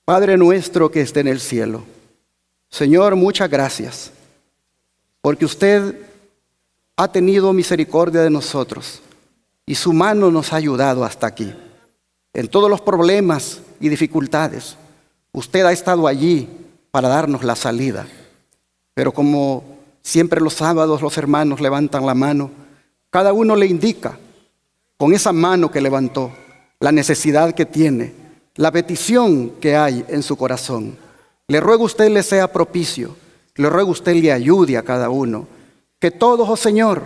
Padre nuestro que esté en el cielo, Señor, muchas gracias, porque usted ha tenido misericordia de nosotros y su mano nos ha ayudado hasta aquí. En todos los problemas y dificultades, usted ha estado allí para darnos la salida. Pero como siempre los sábados los hermanos levantan la mano, cada uno le indica con esa mano que levantó la necesidad que tiene, la petición que hay en su corazón. Le ruego usted le sea propicio, le ruego usted le ayude a cada uno, que todos, oh Señor,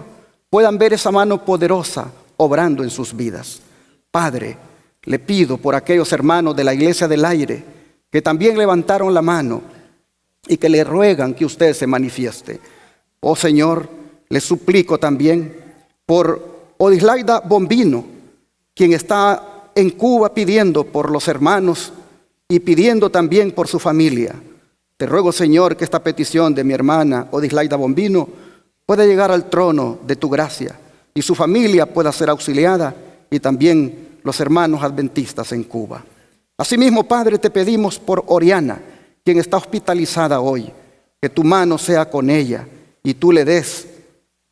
puedan ver esa mano poderosa obrando en sus vidas. Padre, le pido por aquellos hermanos de la Iglesia del Aire que también levantaron la mano y que le ruegan que usted se manifieste. Oh Señor, le suplico también por Odislaida Bombino, quien está en Cuba pidiendo por los hermanos y pidiendo también por su familia. Te ruego, Señor, que esta petición de mi hermana Odislaida Bombino pueda llegar al trono de tu gracia y su familia pueda ser auxiliada, y también los hermanos adventistas en Cuba. Asimismo, Padre, te pedimos por Oriana, quien está hospitalizada hoy, que tu mano sea con ella y tú le des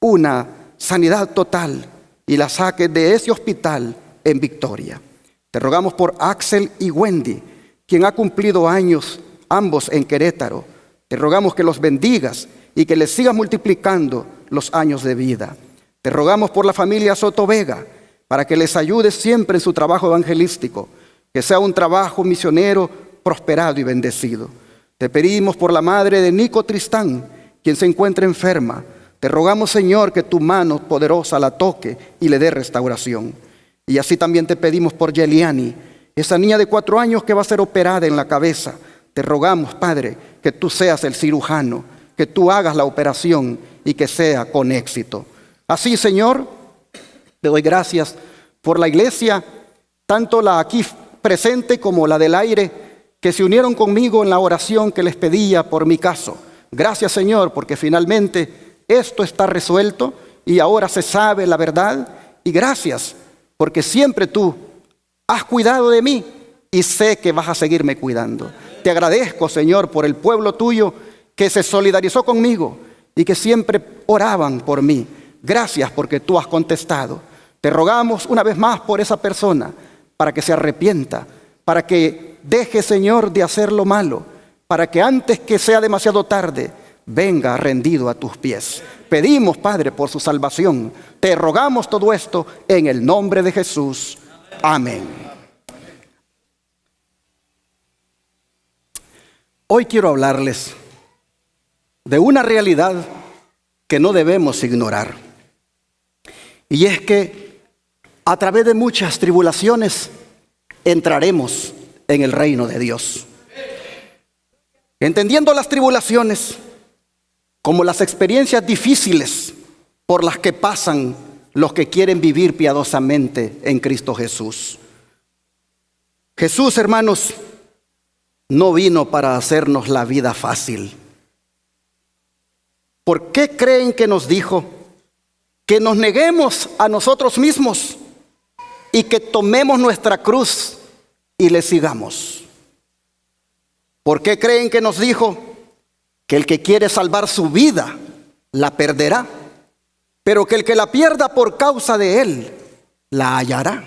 una sanidad total y la saques de ese hospital en victoria. Te rogamos por Axel y Wendy, quien ha cumplido años ambos en Querétaro. Te rogamos que los bendigas y que les sigas multiplicando los años de vida. Te rogamos por la familia Soto Vega, para que les ayudes siempre en su trabajo evangelístico, que sea un trabajo misionero prosperado y bendecido. Te pedimos por la madre de Nico Tristán, quien se encuentra enferma. Te rogamos, Señor, que tu mano poderosa la toque y le dé restauración. Y así también te pedimos por Yeliani, esa niña de 4 años que va a ser operada en la cabeza. Te rogamos, Padre, que tú seas el cirujano, que tú hagas la operación y que sea con éxito. Así, Señor, te doy gracias por la iglesia, tanto la aquí presente como la del aire, que se unieron conmigo en la oración que les pedía por mi caso. Gracias, Señor, porque finalmente esto está resuelto y ahora se sabe la verdad. Y gracias, porque siempre tú has cuidado de mí y sé que vas a seguirme cuidando. Te agradezco, Señor, por el pueblo tuyo que se solidarizó conmigo y que siempre oraban por mí. Gracias porque tú has contestado. Te rogamos una vez más por esa persona, para que se arrepienta, para que deje, Señor, de hacer lo malo, para que antes que sea demasiado tarde, venga rendido a tus pies. Pedimos, Padre, por su salvación. Te rogamos todo esto en el nombre de Jesús. Amén. Hoy quiero hablarles de una realidad que no debemos ignorar. Y es que a través de muchas tribulaciones entraremos en el reino de Dios. Entendiendo las tribulaciones como las experiencias difíciles por las que pasan los que quieren vivir piadosamente en Cristo Jesús. Jesús, hermanos, no vino para hacernos la vida fácil. ¿Por qué creen que nos dijo que nos neguemos a nosotros mismos y que tomemos nuestra cruz y le sigamos? ¿Por qué creen que nos dijo que el que quiere salvar su vida la perderá, pero que el que la pierda por causa de él la hallará?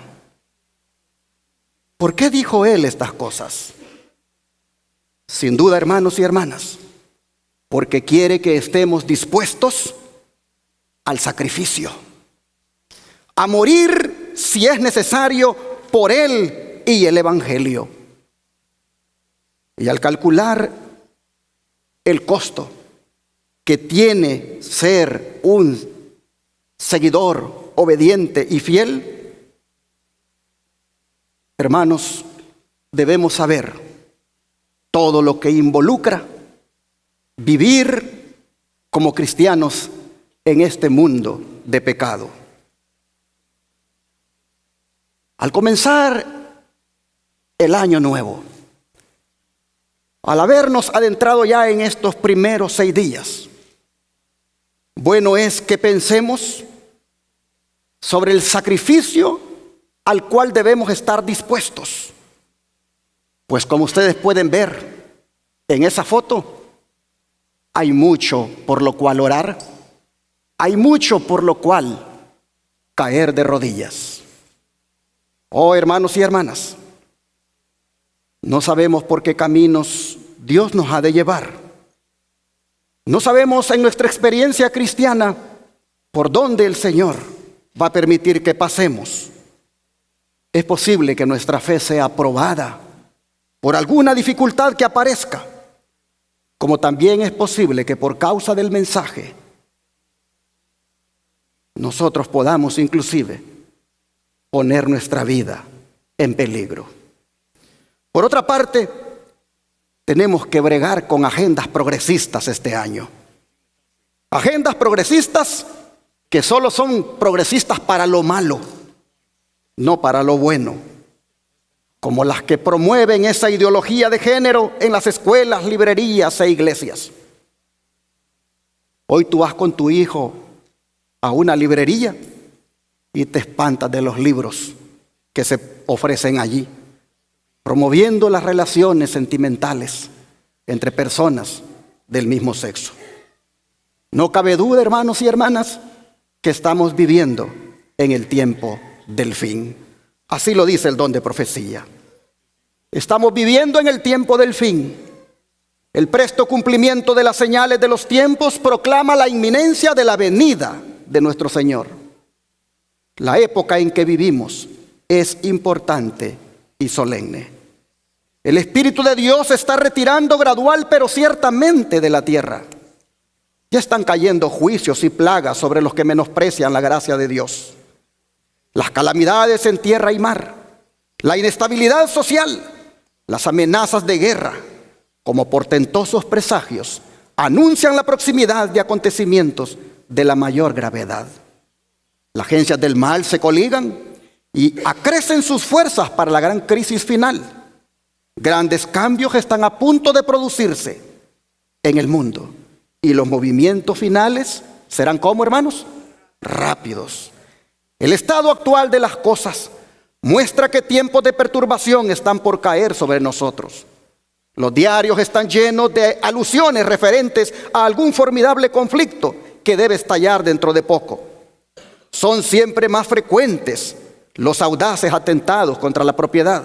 ¿Por qué dijo él estas cosas? Sin duda, hermanos y hermanas, porque quiere que estemos dispuestos al sacrificio, a morir si es necesario por él y el evangelio. Y al calcular el costo que tiene ser un seguidor obediente y fiel, hermanos, debemos saber todo lo que involucra vivir como cristianos en este mundo de pecado. Al comenzar el año nuevo, al habernos adentrado ya en estos primeros 6 días, bueno es que pensemos sobre el sacrificio al cual debemos estar dispuestos Pues como ustedes pueden ver en esa foto, hay mucho por lo cual orar, hay mucho por lo cual caer de rodillas. Oh, hermanos y hermanas, no sabemos por qué caminos Dios nos ha de llevar. No sabemos en nuestra experiencia cristiana por dónde el Señor va a permitir que pasemos. Es posible que nuestra fe sea probada por alguna dificultad que aparezca, como también es posible que por causa del mensaje nosotros podamos inclusive poner nuestra vida en peligro. Por otra parte, tenemos que bregar con agendas progresistas este año. Agendas progresistas que solo son progresistas para lo malo, no para lo bueno, como las que promueven esa ideología de género en las escuelas, librerías e iglesias. Hoy tú vas con tu hijo a una librería y te espantas de los libros que se ofrecen allí, promoviendo las relaciones sentimentales entre personas del mismo sexo. No cabe duda, hermanos y hermanas, que estamos viviendo en el tiempo del fin. Así lo dice el don de profecía. Estamos viviendo en el tiempo del fin. El presto cumplimiento de las señales de los tiempos proclama la inminencia de la venida de nuestro Señor. La época en que vivimos es importante y solemne. El Espíritu de Dios se está retirando gradual pero ciertamente de la tierra. Ya están cayendo juicios y plagas sobre los que menosprecian la gracia de Dios. Las calamidades en tierra y mar, la inestabilidad social, las amenazas de guerra, como portentosos presagios, anuncian la proximidad de acontecimientos de la mayor gravedad. Las agencias del mal se coligan y acrecen sus fuerzas para la gran crisis final. Grandes cambios están a punto de producirse en el mundo y los movimientos finales serán, ¿cómo, hermanos? Rápidos. El estado actual de las cosas muestra que tiempos de perturbación están por caer sobre nosotros. Los diarios están llenos de alusiones referentes a algún formidable conflicto que debe estallar dentro de poco. Son siempre más frecuentes los audaces atentados contra la propiedad.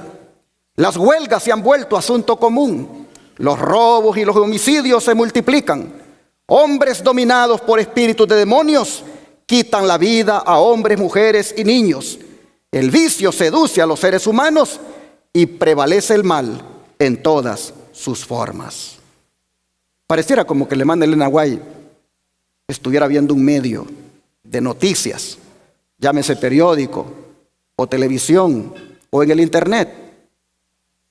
Las huelgas se han vuelto asunto común. Los robos y los homicidios se multiplican. Hombres dominados por espíritus de demonios quitan la vida a hombres, mujeres y niños. El vicio seduce a los seres humanos y prevalece el mal en todas sus formas. Pareciera como que Alemán Elena White estuviera viendo un medio de noticias, llámese periódico o televisión o en el internet,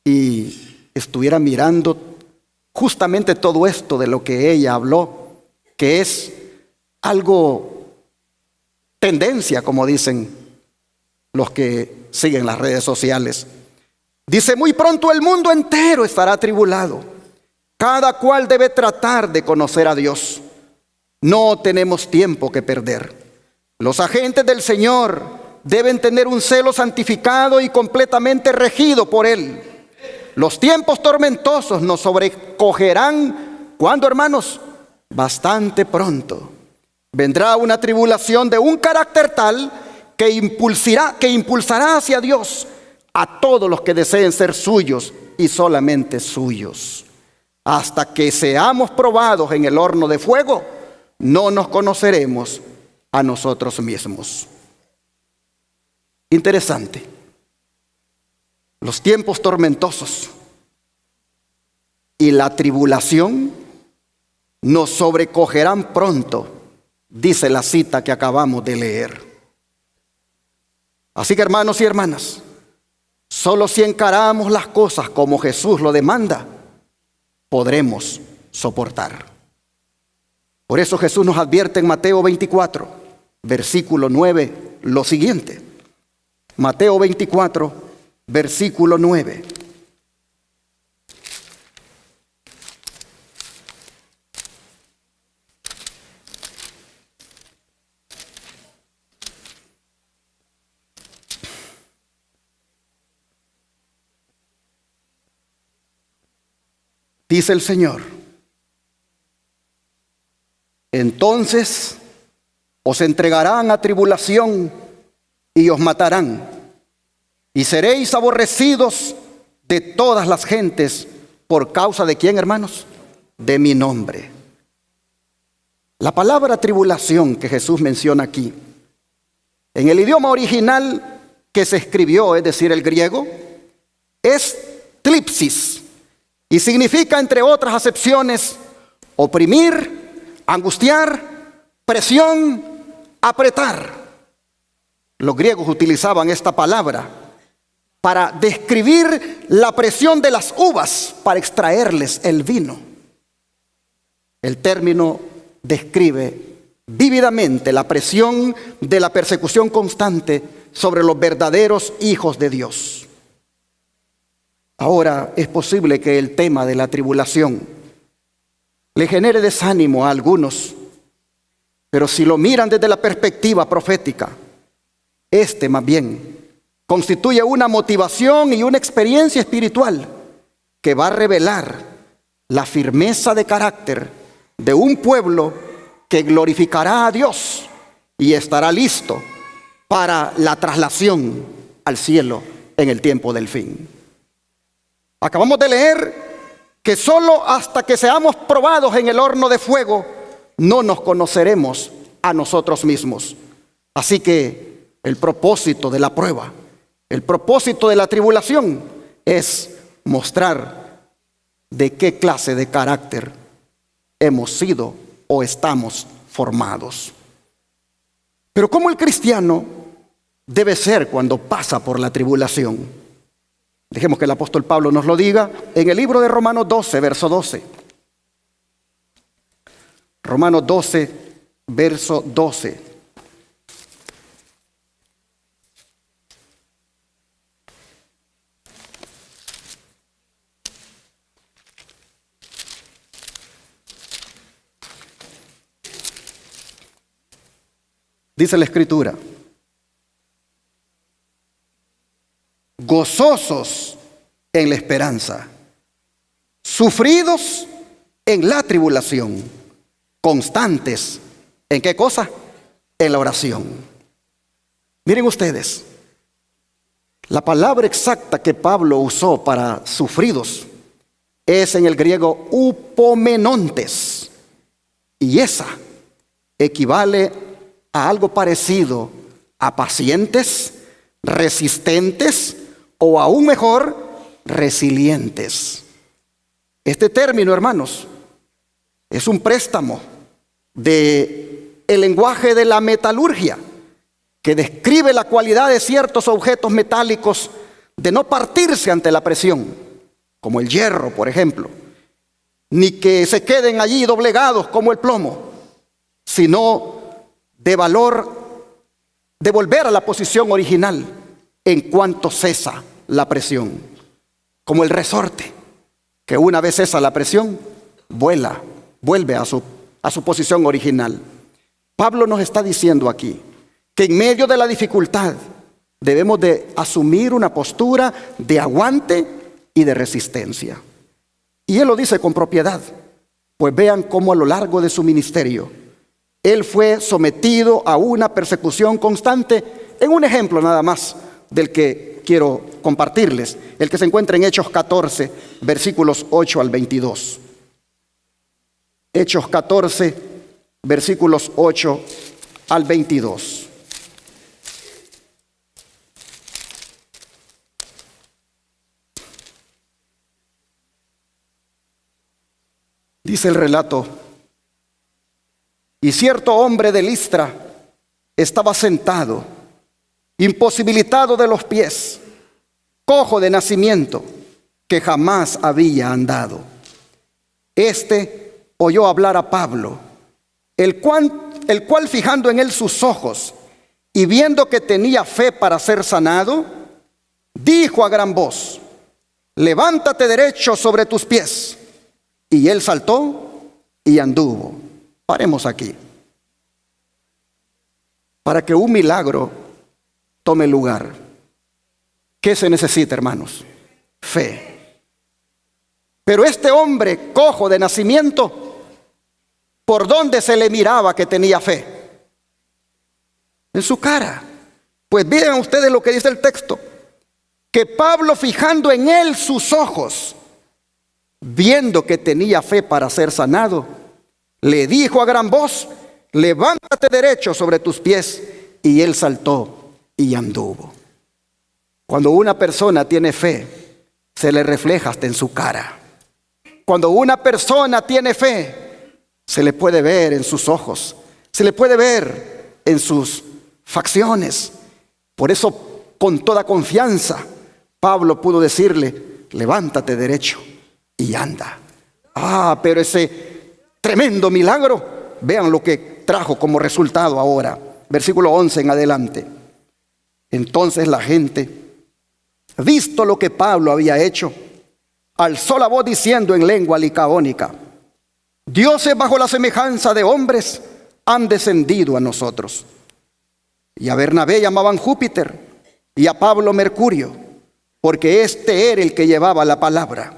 y estuviera mirando justamente todo esto de lo que ella habló, que es algo tendencia, como dicen los que siguen las redes sociales. Dice: muy pronto el mundo entero estará atribulado. Cada cual debe tratar de conocer a Dios. No tenemos tiempo que perder. Los agentes del Señor deben tener un celo santificado y completamente regido por Él. Los tiempos tormentosos nos sobrecogerán. ¿Cuándo, hermanos? Bastante pronto. Vendrá una tribulación de un carácter tal que impulsará hacia Dios a todos los que deseen ser suyos y solamente suyos. Hasta que seamos probados en el horno de fuego, no nos conoceremos a nosotros mismos. Interesante. Los tiempos tormentosos y la tribulación nos sobrecogerán pronto, dice la cita que acabamos de leer. Así que, hermanos y hermanas, solo si encaramos las cosas como Jesús lo demanda, podremos soportar. Por eso Jesús nos advierte en Mateo 24, versículo 9, lo siguiente. Mateo 24, versículo 9. dice el Señor. Entonces os entregarán a tribulación y os matarán, y seréis aborrecidos de todas las gentes por causa de ¿quién, hermanos? De mi nombre. La palabra tribulación que Jesús menciona aquí, en el idioma original que se escribió, es decir, el griego, es tlipsis, y significa, entre otras acepciones, oprimir, angustiar, presión, apretar. Los griegos utilizaban esta palabra para describir la presión de las uvas para extraerles el vino. El término describe vívidamente la presión de la persecución constante sobre los verdaderos hijos de Dios. Ahora, es posible que el tema de la tribulación le genere desánimo a algunos, pero si lo miran desde la perspectiva profética, este más bien constituye una motivación y una experiencia espiritual que va a revelar la firmeza de carácter de un pueblo que glorificará a Dios y estará listo para la traslación al cielo en el tiempo del fin. Acabamos de leer que solo hasta que seamos probados en el horno de fuego no nos conoceremos a nosotros mismos. Así que el propósito de la prueba, el propósito de la tribulación es mostrar de qué clase de carácter hemos sido o estamos formados. Pero ¿cómo el cristiano debe ser cuando pasa por la tribulación? Dejemos que el apóstol Pablo nos lo diga en el libro de Romanos 12, verso 12. Romanos 12, verso 12. Dice la Escritura: gozosos en la esperanza, sufridos en la tribulación, constantes ¿en qué cosa? En la oración. Miren ustedes, la palabra exacta que Pablo usó para sufridos es en el griego upomenontes, y esa equivale a algo parecido a pacientes, resistentes o aún mejor, resilientes. Este término, hermanos, es un préstamo del lenguaje de la metalurgia que describe la cualidad de ciertos objetos metálicos de no partirse ante la presión, como el hierro, por ejemplo, ni que se queden allí doblegados como el plomo, sino de valor, de volver a la posición original en cuanto cesa la presión, como el resorte, que una vez cesa la presión, vuelve a su posición original. Pablo nos está diciendo aquí que en medio de la dificultad debemos de asumir una postura de aguante y de resistencia. Y él lo dice con propiedad, pues vean cómo a lo largo de su ministerio él fue sometido a una persecución constante, en un ejemplo nada más del que quiero compartirles, el que se encuentra en Hechos 14, versículos 8 al 22. Hechos 14, versículos 8 al 22. Dice el relato: y cierto hombre de Listra estaba sentado, imposibilitado de los pies, cojo de nacimiento, que jamás había andado. Este oyó hablar a Pablo, el cual fijando en él sus ojos y viendo que tenía fe para ser sanado, dijo a gran voz: levántate derecho sobre tus pies. Y él saltó y anduvo. Paremos aquí. Para que un milagro tome lugar, ¿qué se necesita, hermanos? Fe. Pero este hombre cojo de nacimiento, ¿por dónde se le miraba que tenía fe? En su cara. Pues vean ustedes lo que dice el texto, que Pablo, fijando en él sus ojos, viendo que tenía fe para ser sanado, le dijo a gran voz: levántate derecho sobre tus pies. Y él saltó y anduvo. Cuando una persona tiene fe, se le refleja hasta en su cara. Cuando una persona tiene fe, se le puede ver en sus ojos, se le puede ver en sus facciones. Por eso, con toda confianza, Pablo pudo decirle: levántate derecho y anda. Pero ese tremendo milagro, vean lo que trajo como resultado ahora. Versículo 11 en adelante. Entonces la gente, visto lo que Pablo había hecho, alzó la voz diciendo en lengua licaónica: dioses bajo la semejanza de hombres han descendido a nosotros. Y a Bernabé llamaban Júpiter y a Pablo Mercurio, porque este era el que llevaba la palabra.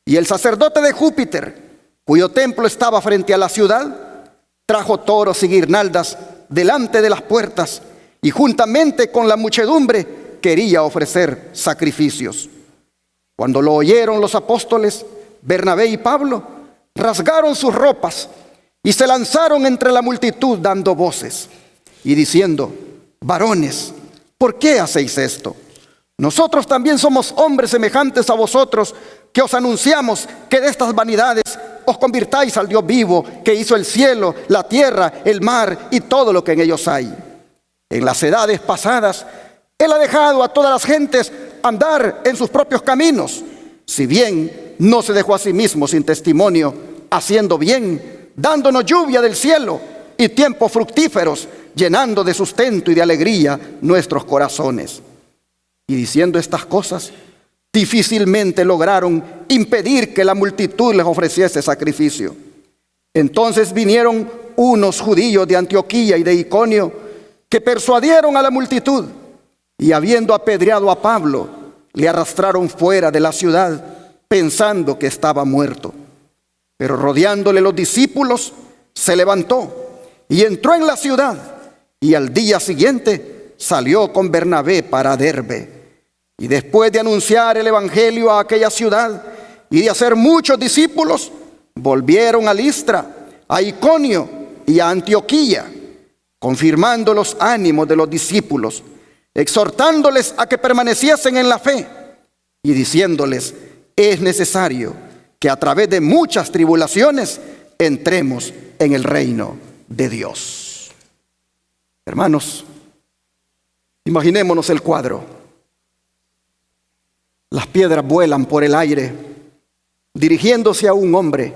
Y el sacerdote de Júpiter, cuyo templo estaba frente a la ciudad, trajo toros y guirnaldas delante de las puertas, y juntamente con la muchedumbre quería ofrecer sacrificios. Cuando lo oyeron los apóstoles, Bernabé y Pablo rasgaron sus ropas y se lanzaron entre la multitud dando voces y diciendo: varones, ¿por qué hacéis esto? Nosotros también somos hombres semejantes a vosotros, que os anunciamos que de estas vanidades os convirtáis al Dios vivo, que hizo el cielo, la tierra, el mar y todo lo que en ellos hay. En las edades pasadas, Él ha dejado a todas las gentes andar en sus propios caminos, si bien no se dejó a sí mismo sin testimonio, haciendo bien, dándonos lluvia del cielo y tiempos fructíferos, llenando de sustento y de alegría nuestros corazones. Y diciendo estas cosas, difícilmente lograron impedir que la multitud les ofreciese sacrificio. Entonces vinieron unos judíos de Antioquía y de Iconio, que persuadieron a la multitud, y habiendo apedreado a Pablo, le arrastraron fuera de la ciudad, pensando que estaba muerto. Pero rodeándole los discípulos, se levantó y entró en la ciudad, y al día siguiente salió con Bernabé para Derbe. Y después de anunciar el evangelio a aquella ciudad y de hacer muchos discípulos, volvieron a Listra, a Iconio y a Antioquía, confirmando los ánimos de los discípulos, exhortándoles a que permaneciesen en la fe y diciéndoles: es necesario que a través de muchas tribulaciones entremos en el reino de Dios. Hermanos, imaginémonos el cuadro. Las piedras vuelan por el aire, dirigiéndose a un hombre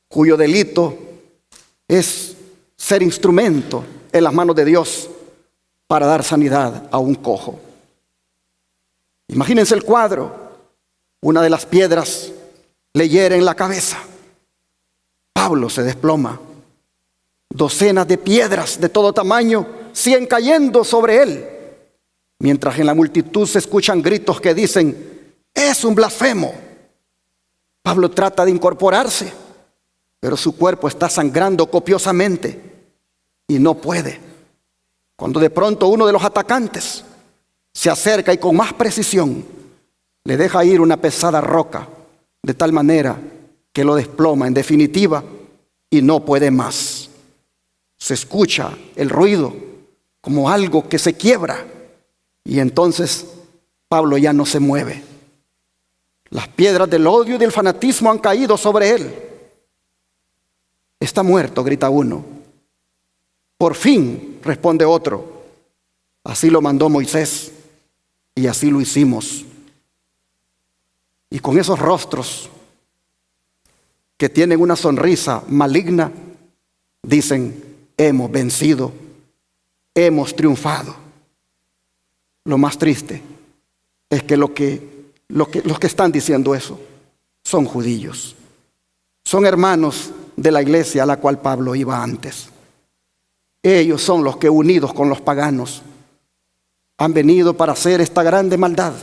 cuyo delito es ser instrumento en las manos de Dios para dar sanidad a un cojo. Imagínense el cuadro. Una de las piedras le hiere en la cabeza. Pablo se desploma. Docenas de piedras de todo tamaño siguen cayendo sobre él, mientras en la multitud se escuchan gritos que dicen: es un blasfemo. Pablo trata de incorporarse, pero su cuerpo está sangrando copiosamente y no puede. Cuando de pronto uno de los atacantes se acerca y con más precisión le deja ir una pesada roca, de tal manera que lo desploma en definitiva y no puede más. Se escucha el ruido como algo que se quiebra. Y entonces Pablo ya no se mueve. Las piedras del odio y del fanatismo han caído sobre él. Está muerto, grita uno. Por fin, responde otro. Así lo mandó Moisés y así lo hicimos. Y con esos rostros que tienen una sonrisa maligna, dicen: hemos vencido, hemos triunfado. Lo más triste es que los que están diciendo eso son judíos. Son hermanos de la iglesia a la cual Pablo iba antes. Ellos son los que, unidos con los paganos, han venido para hacer esta grande maldad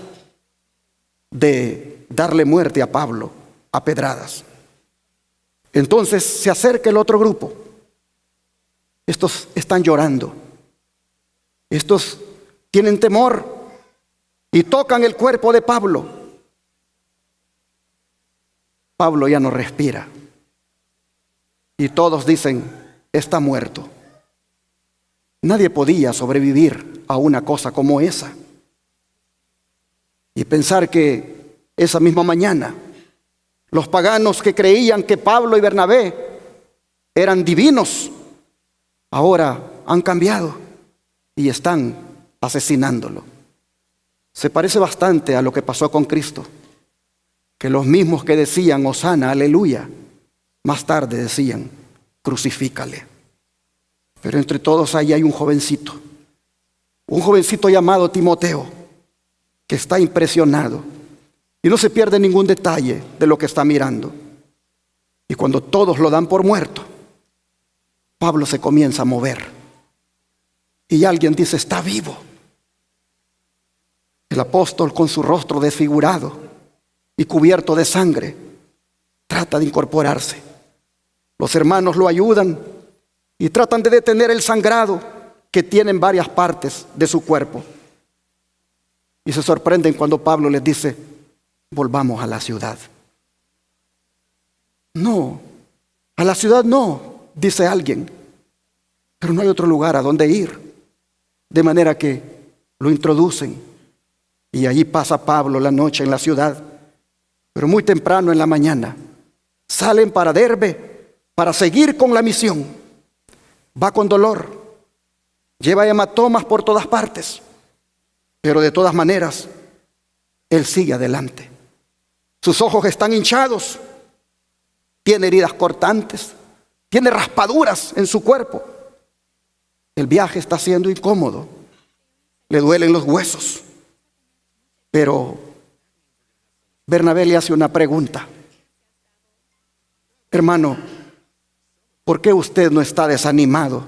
de darle muerte a Pablo a pedradas. Entonces se acerca el otro grupo. Estos están llorando. Estos tienen temor y tocan el cuerpo de Pablo. Pablo ya no respira. Y todos dicen, está muerto. Nadie podía sobrevivir a una cosa como esa. Y pensar que esa misma mañana, los paganos que creían que Pablo y Bernabé eran divinos, ahora han cambiado y están asesinándolo. Se parece bastante a lo que pasó con Cristo, que los mismos que decían Hosana, aleluya, más tarde decían, crucifícale. Pero entre todos ahí hay un jovencito llamado Timoteo, que está impresionado y no se pierde ningún detalle de lo que está mirando. Y cuando todos lo dan por muerto, Pablo se comienza a mover y alguien dice, está vivo. El apóstol, con su rostro desfigurado y cubierto de sangre, trata de incorporarse. Los hermanos lo ayudan y tratan de detener el sangrado que tiene en varias partes de su cuerpo. Y se sorprenden cuando Pablo les dice, volvamos a la ciudad. No, a la ciudad no, dice alguien, pero no hay otro lugar a donde ir. De manera que lo introducen y allí pasa Pablo la noche en la ciudad. Pero muy temprano en la mañana salen para Derbe para seguir con la misión. Va con dolor, lleva hematomas por todas partes, pero de todas maneras él sigue adelante. Sus ojos están hinchados, tiene heridas cortantes, tiene raspaduras en su cuerpo. El viaje está siendo incómodo, le duelen los huesos. Pero Bernabé le hace una pregunta. Hermano, ¿por qué usted no está desanimado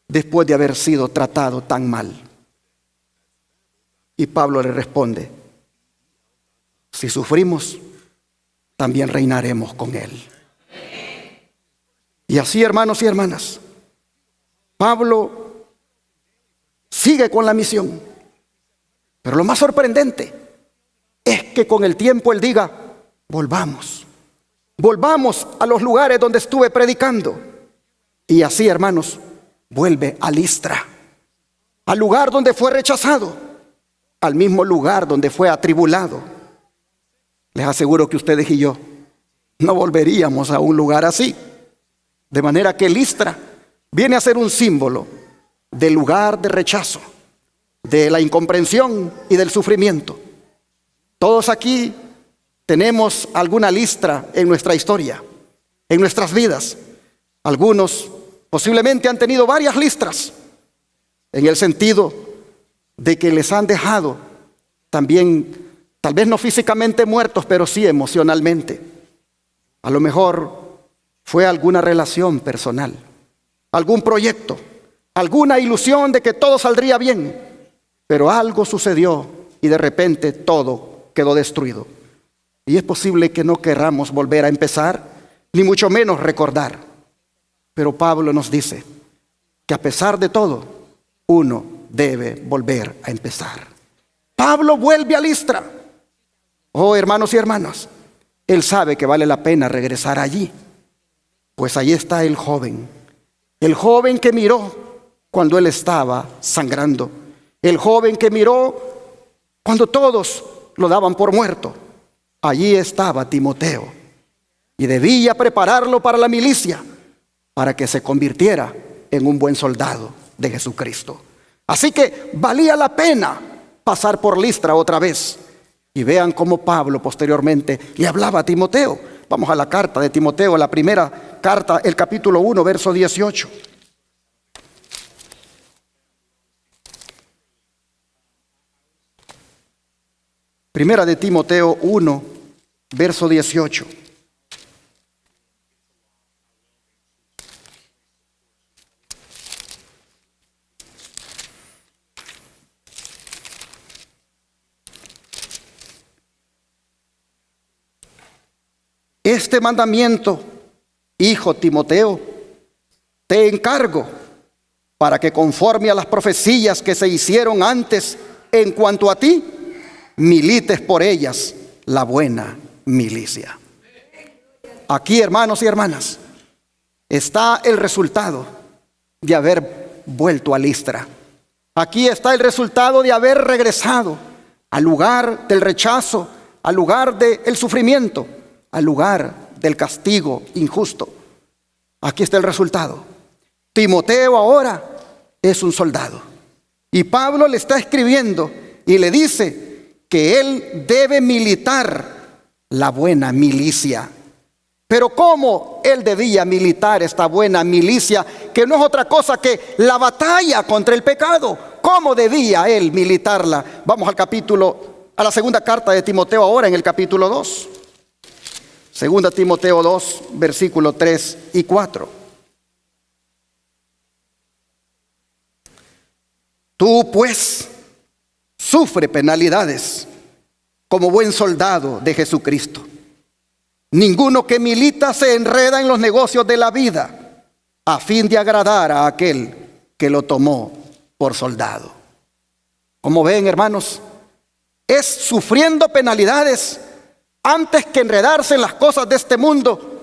después de haber sido tratado tan mal? Y Pablo le responde, si sufrimos, también reinaremos con él. Y así, hermanos y hermanas, Pablo sigue con la misión. Pero lo más sorprendente es que con el tiempo él diga, volvamos a los lugares donde estuve predicando. Y así, hermanos, vuelve a Listra, al lugar donde fue rechazado, al mismo lugar donde fue atribulado. Les aseguro que ustedes y yo no volveríamos a un lugar así. De manera que Listra viene a ser un símbolo del lugar de rechazo, de la incomprensión y del sufrimiento. Todos aquí tenemos alguna Listra en nuestra historia, en nuestras vidas. Algunos posiblemente han tenido varias Listras, en el sentido de que les han dejado también, tal vez no físicamente muertos, pero sí emocionalmente. A lo mejor fue alguna relación personal, algún proyecto, alguna ilusión de que todo saldría bien, pero algo sucedió y de repente todo quedó destruido. Y es posible que no querramos volver a empezar, ni mucho menos recordar. Pero Pablo nos dice que a pesar de todo, uno debe volver a empezar. Pablo vuelve a Listra. Oh, hermanos y hermanas, él sabe que vale la pena regresar allí. Pues allí está el joven que miró cuando él estaba sangrando, el joven que miró cuando todos lo daban por muerto. Allí estaba Timoteo y debía prepararlo para la milicia, para que se convirtiera en un buen soldado de Jesucristo. Así que valía la pena pasar por Listra otra vez. Y vean cómo Pablo posteriormente le hablaba a Timoteo. Vamos a la carta de Timoteo, la primera carta, el capítulo 1, verso 18. Primera de Timoteo 1, verso 18. este mandamiento, hijo Timoteo, te encargo para que conforme a las profecías que se hicieron antes en cuanto a ti, milites por ellas la buena milicia. Aquí, hermanos y hermanas, está el resultado de haber vuelto a Listra. Aquí está el resultado de haber regresado al lugar del rechazo, al lugar del sufrimiento, al lugar del castigo injusto. Aquí está el resultado. Timoteo ahora es un soldado. Y Pablo le está escribiendo y le dice que él debe militar la buena milicia. Pero ¿cómo él debía militar esta buena milicia, que no es otra cosa que la batalla contra el pecado? ¿Cómo debía él militarla? Vamos a la segunda carta de Timoteo ahora, en el capítulo 2. Segunda Timoteo 2, versículos 3 y 4. Tú pues sufre penalidades como buen soldado de Jesucristo. Ninguno que milita se enreda en los negocios de la vida a fin de agradar a aquel que lo tomó por soldado. Como ven, hermanos, es sufriendo penalidades antes que enredarse en las cosas de este mundo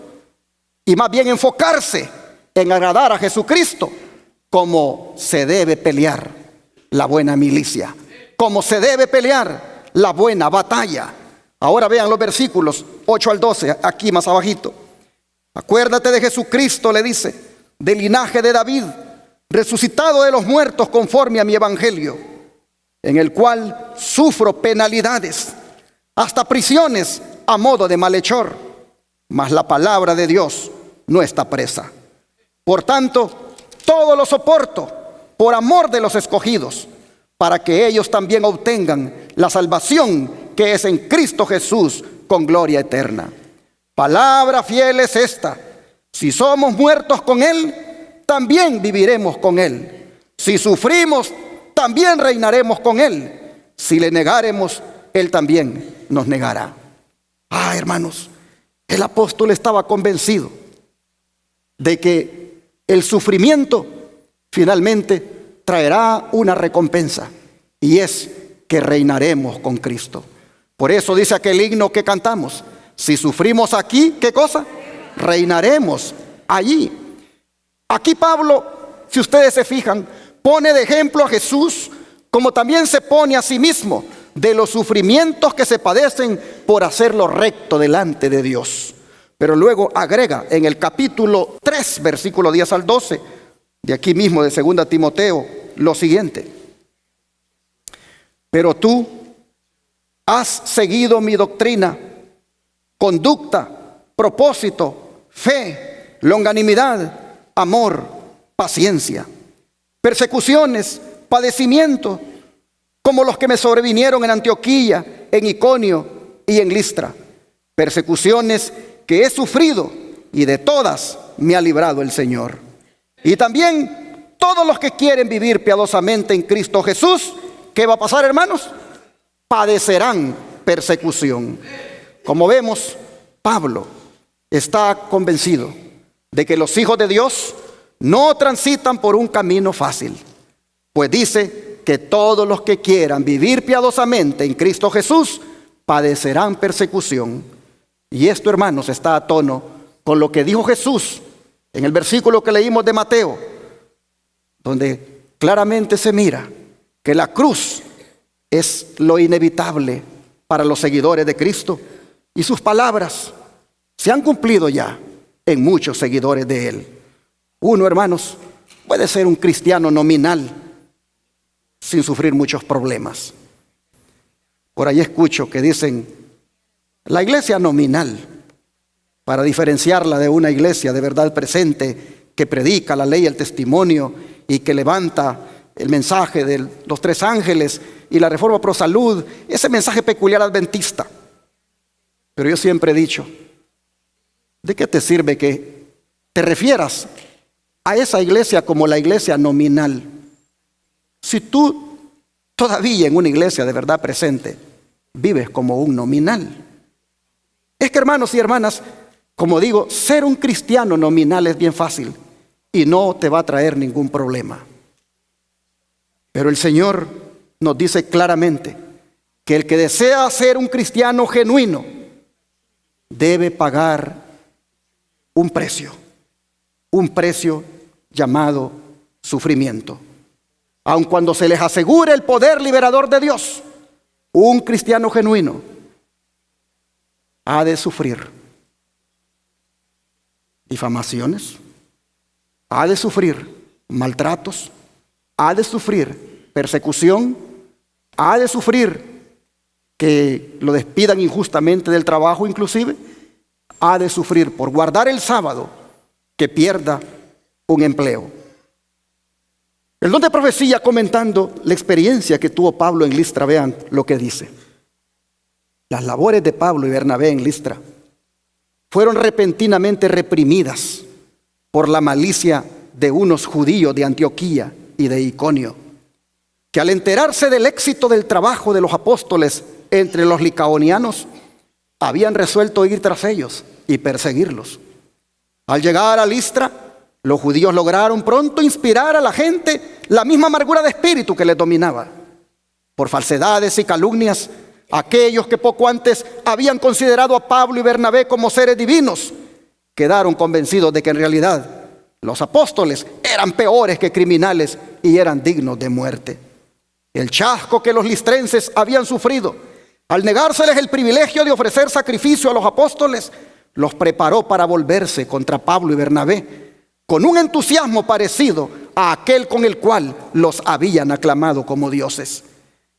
y más bien enfocarse en agradar a Jesucristo, como se debe pelear la buena milicia, como se debe pelear la buena batalla. Ahora vean los versículos 8 al 12, aquí más abajito. Acuérdate de Jesucristo, le dice, del linaje de David, resucitado de los muertos conforme a mi evangelio, en el cual sufro penalidades, hasta prisiones a modo de malhechor, mas la palabra de Dios no está presa. Por tanto, todo lo soporto por amor de los escogidos, para que ellos también obtengan la salvación que es en Cristo Jesús con gloria eterna. Palabra fiel es esta: si somos muertos con Él, también viviremos con Él. Si sufrimos, también reinaremos con Él. Si le negáremos, Él también nos negará. Hermanos, el apóstol estaba convencido de que el sufrimiento finalmente traerá una recompensa, y es que reinaremos con Cristo. Por eso dice aquel himno que cantamos: si sufrimos aquí, ¿qué cosa? Reinaremos allí. Aquí Pablo, si ustedes se fijan, pone de ejemplo a Jesús, como también se pone a sí mismo, de los sufrimientos que se padecen por hacerlo recto delante de Dios. Pero luego agrega en el capítulo 3, versículo 10 al 12, de aquí mismo de 2 Timoteo, lo siguiente: pero tú has seguido mi doctrina, conducta, propósito, fe, longanimidad, amor, paciencia, persecuciones, padecimientos, como los que me sobrevinieron en Antioquía, en Iconio y en Listra. Persecuciones que he sufrido, y de todas me ha librado el Señor. Y también todos los que quieren vivir piadosamente en Cristo Jesús, ¿qué va a pasar, hermanos? Padecerán persecución. Como vemos, Pablo está convencido de que los hijos de Dios no transitan por un camino fácil, pues dice que todos los que quieran vivir piadosamente en Cristo Jesús padecerán persecución. Y esto, hermanos, está a tono con lo que dijo Jesús en el versículo que leímos de Mateo, donde claramente se mira que la cruz es lo inevitable para los seguidores de Cristo, y sus palabras se han cumplido ya en muchos seguidores de Él. Uno, hermanos, puede ser un cristiano nominal sin sufrir muchos problemas. Por ahí escucho que dicen la iglesia nominal, para diferenciarla de una iglesia de verdad presente, que predica la ley y el testimonio y que levanta el mensaje de los 3 ángeles y la reforma pro salud, ese mensaje peculiar adventista. Pero yo siempre he dicho, ¿de qué te sirve que te refieras a esa iglesia como la iglesia nominal, si tú todavía en una iglesia de verdad presente vives como un nominal? Es que, hermanos y hermanas, Como digo, ser un cristiano nominal es bien fácil y no te va a traer ningún problema. Pero el Señor nos dice claramente que el que desea ser un cristiano genuino debe pagar un precio llamado sufrimiento. Aun cuando se les asegure el poder liberador de Dios, un cristiano genuino ha de sufrir difamaciones, ha de sufrir maltratos, ha de sufrir persecución, ha de sufrir que lo despidan injustamente del trabajo inclusive, ha de sufrir por guardar el sábado que pierda un empleo. El don de profecía, comentando la experiencia que tuvo Pablo en Listra, vean lo que dice. Las labores de Pablo y Bernabé en Listra fueron repentinamente reprimidas por la malicia de unos judíos de Antioquía y de Iconio, que al enterarse del éxito del trabajo de los apóstoles entre los licaonianos, habían resuelto ir tras ellos y perseguirlos. Al llegar a Listra, los judíos lograron pronto inspirar a la gente la misma amargura de espíritu que les dominaba. Por falsedades y calumnias, aquellos que poco antes habían considerado a Pablo y Bernabé como seres divinos, quedaron convencidos de que en realidad los apóstoles eran peores que criminales y eran dignos de muerte. El chasco que los listrenses habían sufrido al negárseles el privilegio de ofrecer sacrificio a los apóstoles, los preparó para volverse contra Pablo y Bernabé con un entusiasmo parecido a aquel con el cual los habían aclamado como dioses.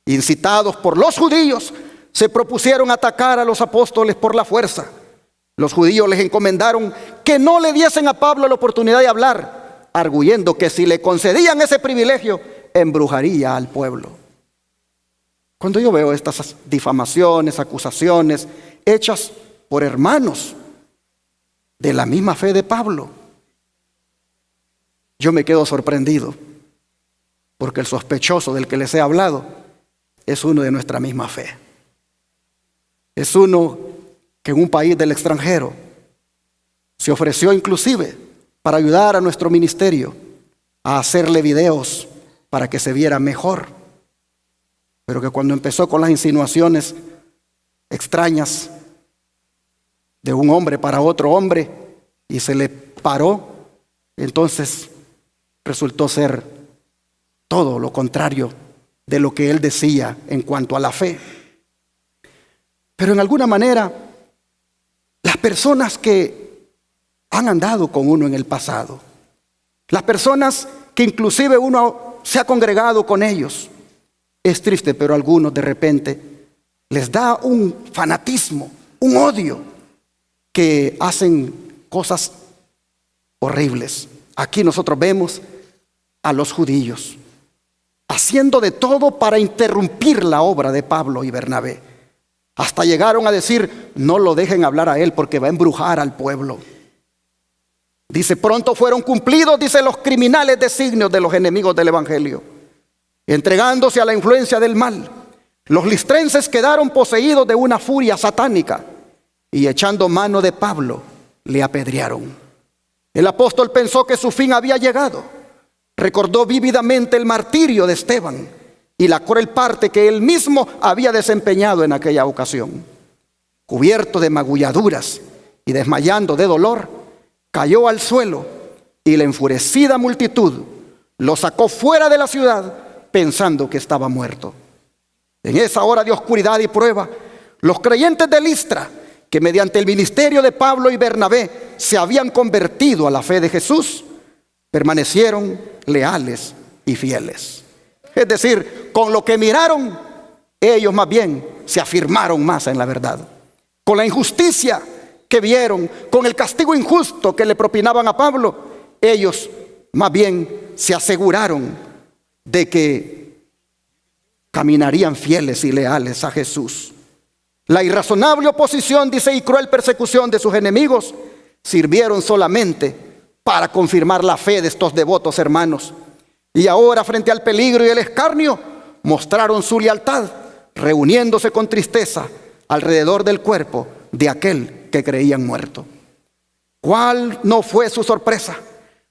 Incitados por los judíos, se propusieron atacar a los apóstoles por la fuerza. Los judíos les encomendaron que no le diesen a Pablo la oportunidad de hablar, arguyendo que si le concedían ese privilegio, embrujaría al pueblo. Cuando yo veo estas difamaciones, acusaciones hechas por hermanos de la misma fe de Pablo, yo me quedo sorprendido, porque el sospechoso del que les he hablado es uno de nuestra misma fe. Es uno que en un país del extranjero se ofreció inclusive para ayudar a nuestro ministerio a hacerle videos para que se viera mejor. Pero que cuando empezó con las insinuaciones extrañas de un hombre para otro hombre y se le paró, entonces resultó ser todo lo contrario de lo que él decía en cuanto a la fe. Pero en alguna manera, las personas que han andado con uno en el pasado, las personas que inclusive uno se ha congregado con ellos, es triste, pero a algunos de repente les da un fanatismo, un odio, que hacen cosas horribles. Aquí nosotros vemos a los judíos haciendo de todo para interrumpir la obra de Pablo y Bernabé. Hasta llegaron a decir, no lo dejen hablar a él porque va a embrujar al pueblo. Dice, pronto fueron cumplidos, dice, los criminales designios de los enemigos del evangelio. Entregándose a la influencia del mal, los listrenses quedaron poseídos de una furia satánica y echando mano de Pablo, le apedrearon. El apóstol pensó que su fin había llegado. Recordó vívidamente el martirio de Esteban y la cruel parte que él mismo había desempeñado en aquella ocasión. Cubierto de magulladuras y desmayando de dolor, cayó al suelo y la enfurecida multitud lo sacó fuera de la ciudad pensando que estaba muerto. En esa hora de oscuridad y prueba, los creyentes de Listra, que mediante el ministerio de Pablo y Bernabé se habían convertido a la fe de Jesús, permanecieron leales y fieles. Es decir, con lo que miraron, ellos más bien se afirmaron más en la verdad. Con la injusticia que vieron, con el castigo injusto que le propinaban a Pablo, ellos más bien se aseguraron de que caminarían fieles y leales a Jesús. La irrazonable oposición, dice, y cruel persecución de sus enemigos sirvieron solamente para confirmar la fe de estos devotos hermanos. Y ahora, frente al peligro y el escarnio, mostraron su lealtad, reuniéndose con tristeza alrededor del cuerpo de aquel que creían muerto. ¿Cuál no fue su sorpresa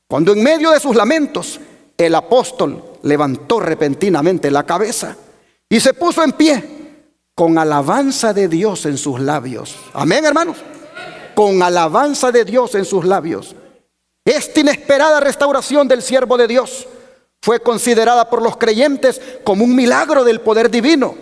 cuando en medio de sus lamentos el apóstol levantó repentinamente la cabeza y se puso en pie con alabanza de Dios en sus labios? Amén, hermanos. Con alabanza de Dios en sus labios. Esta inesperada restauración del siervo de Dios fue considerada por los creyentes como un milagro del poder divino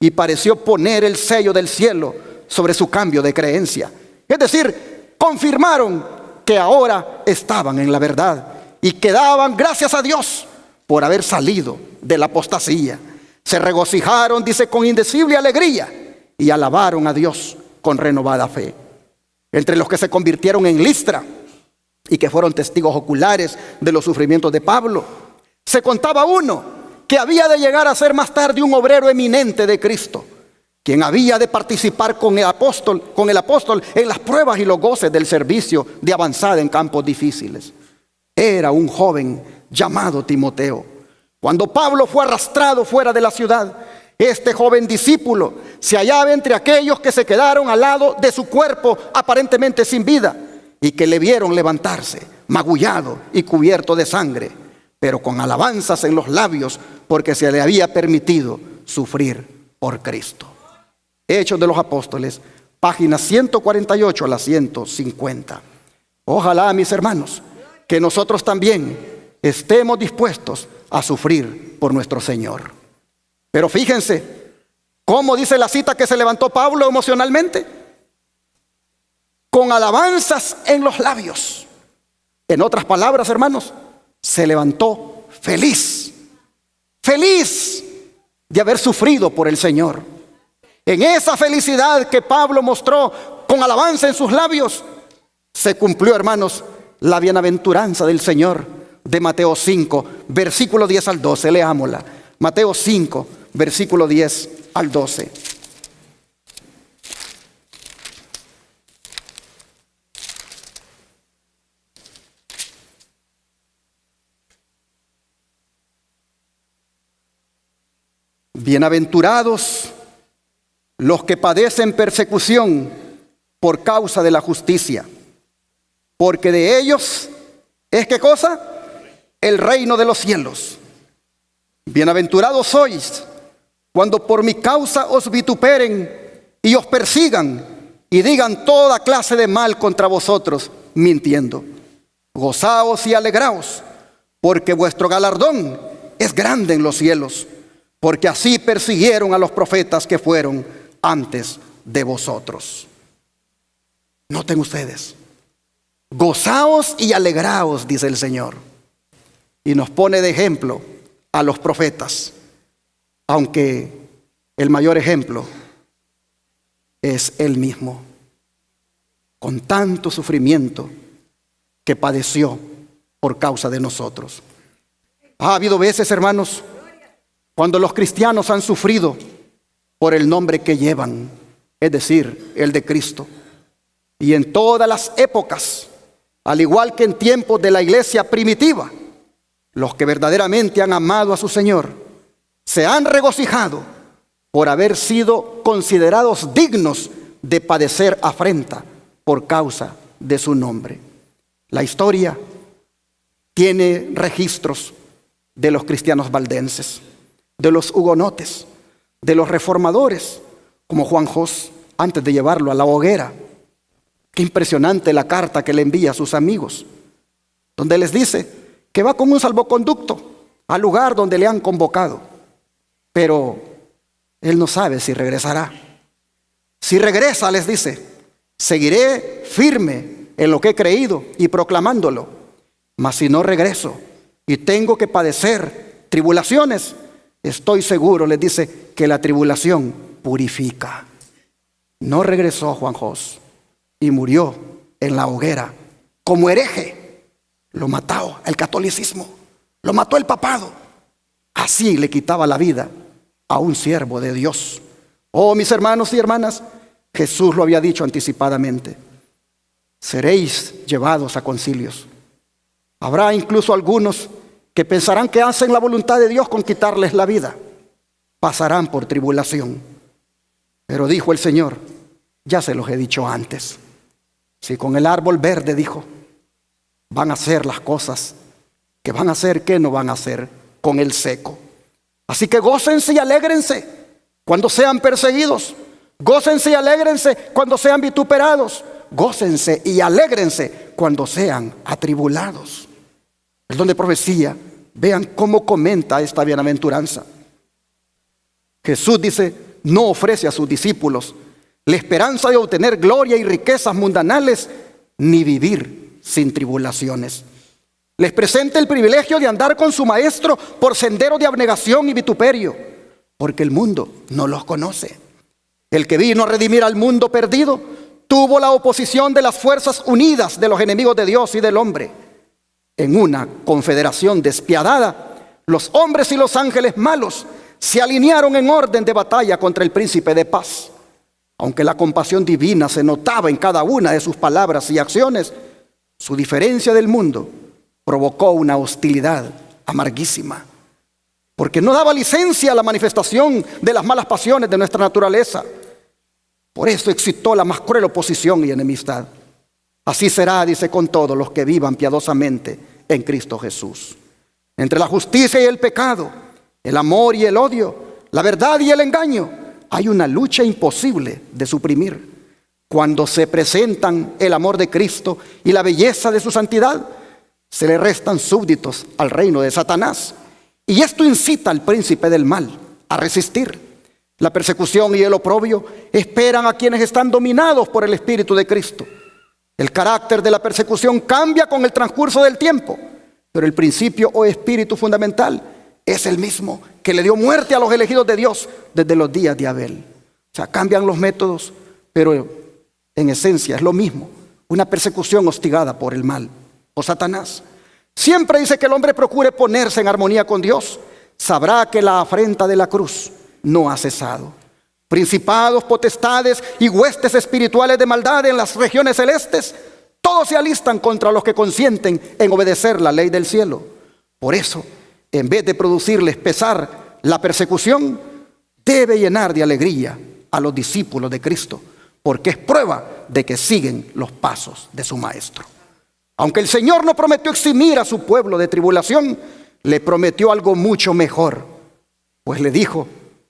y pareció poner el sello del cielo sobre su cambio de creencia. Es decir, confirmaron que ahora estaban en la verdad y que daban gracias a Dios por haber salido de la apostasía. Se regocijaron, dice, con indecible alegría y alabaron a Dios con renovada fe. Entre los que se convirtieron en Listra y que fueron testigos oculares de los sufrimientos de Pablo, se contaba uno que había de llegar a ser más tarde un obrero eminente de Cristo, quien había de participar con el apóstol en las pruebas y los goces del servicio de avanzada en campos difíciles. Era un joven llamado Timoteo. Cuando Pablo fue arrastrado fuera de la ciudad, este joven discípulo se hallaba entre aquellos que se quedaron al lado de su cuerpo aparentemente sin vida y que le vieron levantarse, magullado y cubierto de sangre, pero con alabanzas en los labios porque se le había permitido sufrir por Cristo. Hechos de los Apóstoles, páginas 148 a la 150. Ojalá, mis hermanos, que nosotros también estemos dispuestos a sufrir por nuestro Señor. Pero fíjense, ¿cómo dice la cita que se levantó Pablo emocionalmente? Con alabanzas en los labios. En otras palabras, hermanos, se levantó feliz. Feliz de haber sufrido por el Señor. En esa felicidad que Pablo mostró con alabanza en sus labios, se cumplió, hermanos, la bienaventuranza del Señor de Mateo 5, versículo 10 al 12. Leámosla. Mateo 5, versículo 10 al 12. Bienaventurados los que padecen persecución por causa de la justicia, porque de ellos es, ¿qué cosa? El reino de los cielos. Bienaventurados sois cuando por mi causa os vituperen y os persigan y digan toda clase de mal contra vosotros, mintiendo. Gozaos y alegraos, porque vuestro galardón es grande en los cielos, porque así persiguieron a los profetas que fueron antes de vosotros. Noten ustedes, gozaos y alegraos, dice el Señor, y nos pone de ejemplo a los profetas, aunque el mayor ejemplo es Él mismo, con tanto sufrimiento que padeció por causa de nosotros. Ha habido veces, hermanos, cuando los cristianos han sufrido por el nombre que llevan, es decir, el de Cristo. Y en todas las épocas, al igual que en tiempos de la iglesia primitiva, los que verdaderamente han amado a su Señor se han regocijado por haber sido considerados dignos de padecer afrenta por causa de su nombre. La historia tiene registros de los cristianos valdenses, de los hugonotes, de los reformadores, como Juan Jos, antes de llevarlo a la hoguera. Qué impresionante la carta que le envía a sus amigos, donde les dice que va como un salvoconducto al lugar donde le han convocado, pero él no sabe si regresará. Si regresa, les dice, seguiré firme en lo que he creído y proclamándolo, mas si no regreso y tengo que padecer tribulaciones, estoy seguro, les dice, que la tribulación purifica. No regresó Juan Jos y murió en la hoguera como hereje. Lo mató el catolicismo, lo mató el papado. Así le quitaba la vida a un siervo de Dios. Oh, mis hermanos y hermanas, Jesús lo había dicho anticipadamente. Seréis llevados a concilios. Habrá incluso algunos que pensarán que hacen la voluntad de Dios con quitarles la vida. Pasarán por tribulación. Pero dijo el Señor, ya se los he dicho antes, Si con el árbol verde, dijo, van a hacer las cosas que van a hacer, ¿qué no van a hacer con el seco? Así que gócense y alégrense cuando sean perseguidos. Gócense y alégrense cuando sean vituperados. Gócense y alégrense cuando sean atribulados. El don de profecía, vean cómo comenta esta bienaventuranza. Jesús dice, no ofrece a sus discípulos la esperanza de obtener gloria y riquezas mundanales, ni vivir sin tribulaciones. Les presenta el privilegio de andar con su maestro por sendero de abnegación y vituperio, porque el mundo no los conoce. El que vino a redimir al mundo perdido tuvo la oposición de las fuerzas unidas de los enemigos de Dios y del hombre. En una confederación despiadada, los hombres y los ángeles malos se alinearon en orden de batalla contra el príncipe de paz. Aunque la compasión divina se notaba en cada una de sus palabras y acciones, su diferencia del mundo provocó una hostilidad amarguísima, porque no daba licencia a la manifestación de las malas pasiones de nuestra naturaleza. Por eso excitó la más cruel oposición y enemistad. Así será, dice, con todos los que vivan piadosamente en Cristo Jesús. Entre la justicia y el pecado, el amor y el odio, la verdad y el engaño, hay una lucha imposible de suprimir. Cuando se presentan el amor de Cristo y la belleza de su santidad, se le restan súbditos al reino de Satanás. Y esto incita al príncipe del mal a resistir. La persecución y el oprobio esperan a quienes están dominados por el Espíritu de Cristo. El carácter de la persecución cambia con el transcurso del tiempo, pero el principio o espíritu fundamental es el mismo que le dio muerte a los elegidos de Dios desde los días de Abel. O sea, cambian los métodos, pero en esencia es lo mismo. Una persecución hostigada por el mal o Satanás. Siempre dice que el hombre procure ponerse en armonía con Dios. Sabrá que la afrenta de la cruz no ha cesado. Principados, potestades y huestes espirituales de maldad en las regiones celestes, todos se alistan contra los que consienten en obedecer la ley del cielo. Por eso, en vez de producirles pesar la persecución, debe llenar de alegría a los discípulos de Cristo, porque es prueba de que siguen los pasos de su Maestro. Aunque el Señor no prometió eximir a su pueblo de tribulación, le prometió algo mucho mejor, pues le dijo,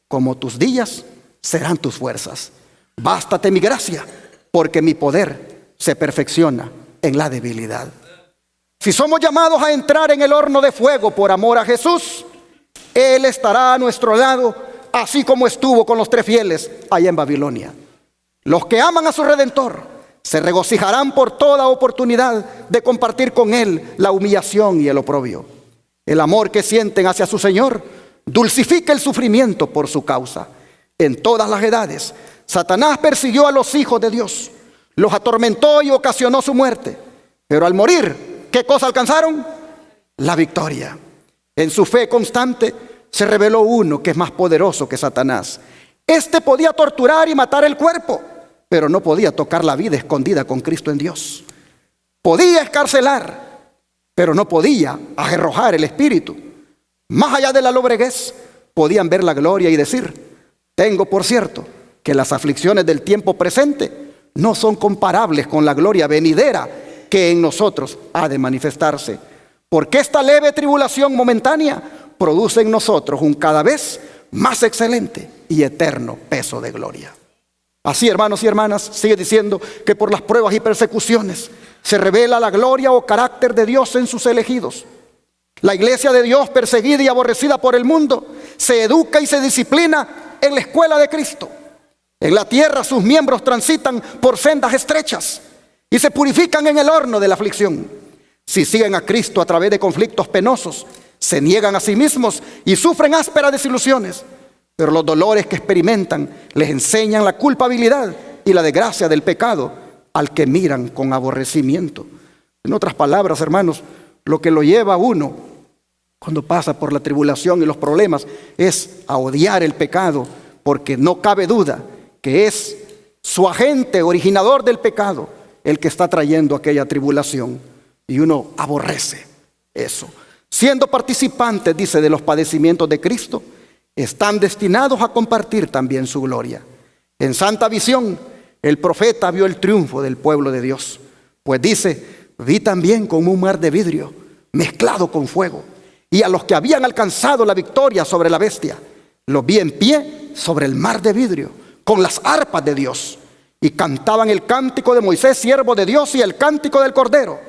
como tus días serán tus fuerzas. Bástate mi gracia, porque mi poder se perfecciona en la debilidad. Si somos llamados a entrar en el horno de fuego por amor a Jesús, Él estará a nuestro lado, así como estuvo con los 3 fieles allá en Babilonia. Los que aman a su Redentor se regocijarán por toda oportunidad de compartir con Él la humillación y el oprobio. El amor que sienten hacia su Señor dulcifica el sufrimiento por su causa. En todas las edades, Satanás persiguió a los hijos de Dios, los atormentó y ocasionó su muerte. Pero al morir, ¿qué cosa alcanzaron? La victoria. En su fe constante se reveló uno que es más poderoso que Satanás. Este podía torturar y matar el cuerpo, pero no podía tocar la vida escondida con Cristo en Dios. Podía escarcelar, pero no podía arrojar el espíritu. Más allá de la lobreguez, podían ver la gloria y decir, tengo por cierto que las aflicciones del tiempo presente no son comparables con la gloria venidera que en nosotros ha de manifestarse. Porque esta leve tribulación momentánea produce en nosotros un cada vez más excelente y eterno peso de gloria. Así, hermanos y hermanas, sigue diciendo que por las pruebas y persecuciones se revela la gloria o carácter de Dios en sus elegidos. La iglesia de Dios, perseguida y aborrecida por el mundo, se educa y se disciplina en la escuela de Cristo. En la tierra sus miembros transitan por sendas estrechas y se purifican en el horno de la aflicción. Si siguen a Cristo a través de conflictos penosos, se niegan a sí mismos y sufren ásperas desilusiones. Pero los dolores que experimentan les enseñan la culpabilidad y la desgracia del pecado al que miran con aborrecimiento. En otras palabras, hermanos, lo que lo lleva a uno cuando pasa por la tribulación y los problemas es a odiar el pecado, porque no cabe duda que es su agente originador del pecado el que está trayendo aquella tribulación, y uno aborrece eso. Siendo participantes, dice, de los padecimientos de Cristo, están destinados a compartir también su gloria. En santa visión, el profeta vio el triunfo del pueblo de Dios. Pues dice, vi también como un mar de vidrio mezclado con fuego, y a los que habían alcanzado la victoria sobre la bestia, los vi en pie sobre el mar de vidrio, con las arpas de Dios, y cantaban el cántico de Moisés, siervo de Dios, y el cántico del Cordero.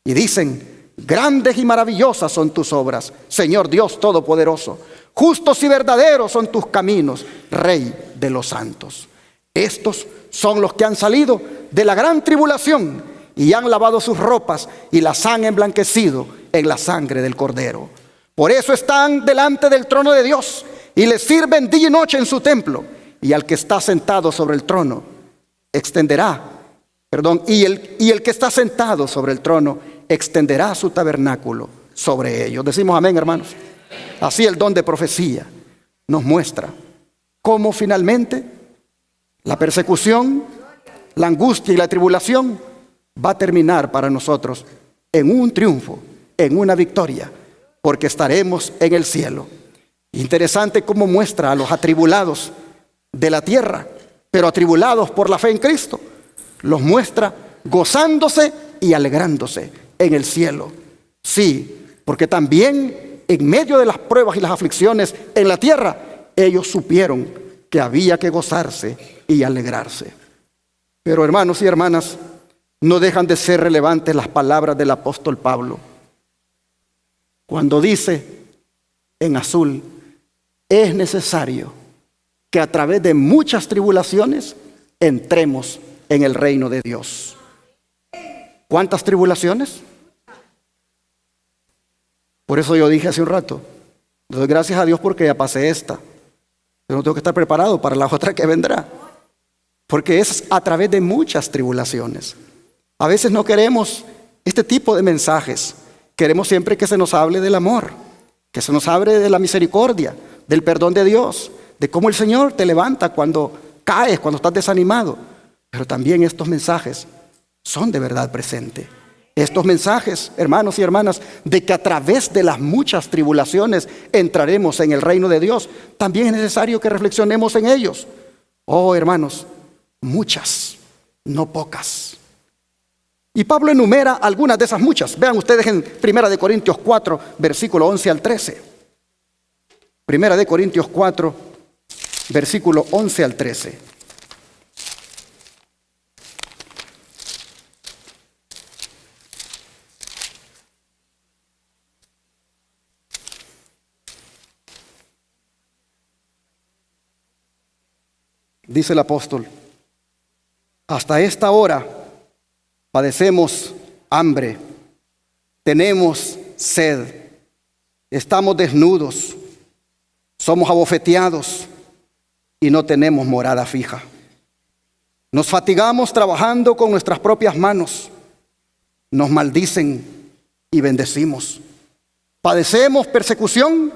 Y dicen, grandes y maravillosas son tus obras, Señor Dios Todopoderoso. Justos y verdaderos son tus caminos, Rey de los santos. Estos son los que han salido de la gran tribulación y han lavado sus ropas y las han emblanquecido en la sangre del Cordero. Por eso están delante del trono de Dios y le sirven día y noche en su templo. Y al que está sentado sobre el trono y el que está sentado sobre el trono extenderá su tabernáculo sobre ellos. Decimos amén, hermanos. Así el don de profecía nos muestra cómo finalmente la persecución, la angustia y la tribulación va a terminar para nosotros en un triunfo, en una victoria, porque estaremos en el cielo. Interesante cómo muestra a los atribulados de la tierra, pero atribulados por la fe en Cristo, los muestra gozándose y alegrándose en el cielo. Sí, porque también en medio de las pruebas y las aflicciones en la tierra, ellos supieron que había que gozarse y alegrarse. Pero hermanos y hermanas, no dejan de ser relevantes las palabras del apóstol Pablo, cuando dice en azul, es necesario que a través de muchas tribulaciones entremos en el reino de Dios. ¿Cuántas tribulaciones? Por eso yo dije hace un rato, doy gracias a Dios porque ya pasé esta. Yo no tengo que estar preparado para la otra que vendrá, porque es a través de muchas tribulaciones. A veces no queremos este tipo de mensajes. Queremos siempre que se nos hable del amor, que se nos hable de la misericordia, del perdón de Dios, de cómo el Señor te levanta cuando caes, cuando estás desanimado. Pero también estos mensajes son de verdad presente. Estos mensajes, hermanos y hermanas, de que a través de las muchas tribulaciones entraremos en el reino de Dios, también es necesario que reflexionemos en ellos. Oh, hermanos, muchas, no pocas. Y Pablo enumera algunas de esas muchas. Vean ustedes en 1 Corintios 4, versículo 11 al 13. 1 Corintios 4, versículo 11 al 13. Dice el apóstol, hasta esta hora padecemos hambre, tenemos sed, estamos desnudos, somos abofeteados y no tenemos morada fija. Nos fatigamos trabajando con nuestras propias manos, nos maldicen y bendecimos. Padecemos persecución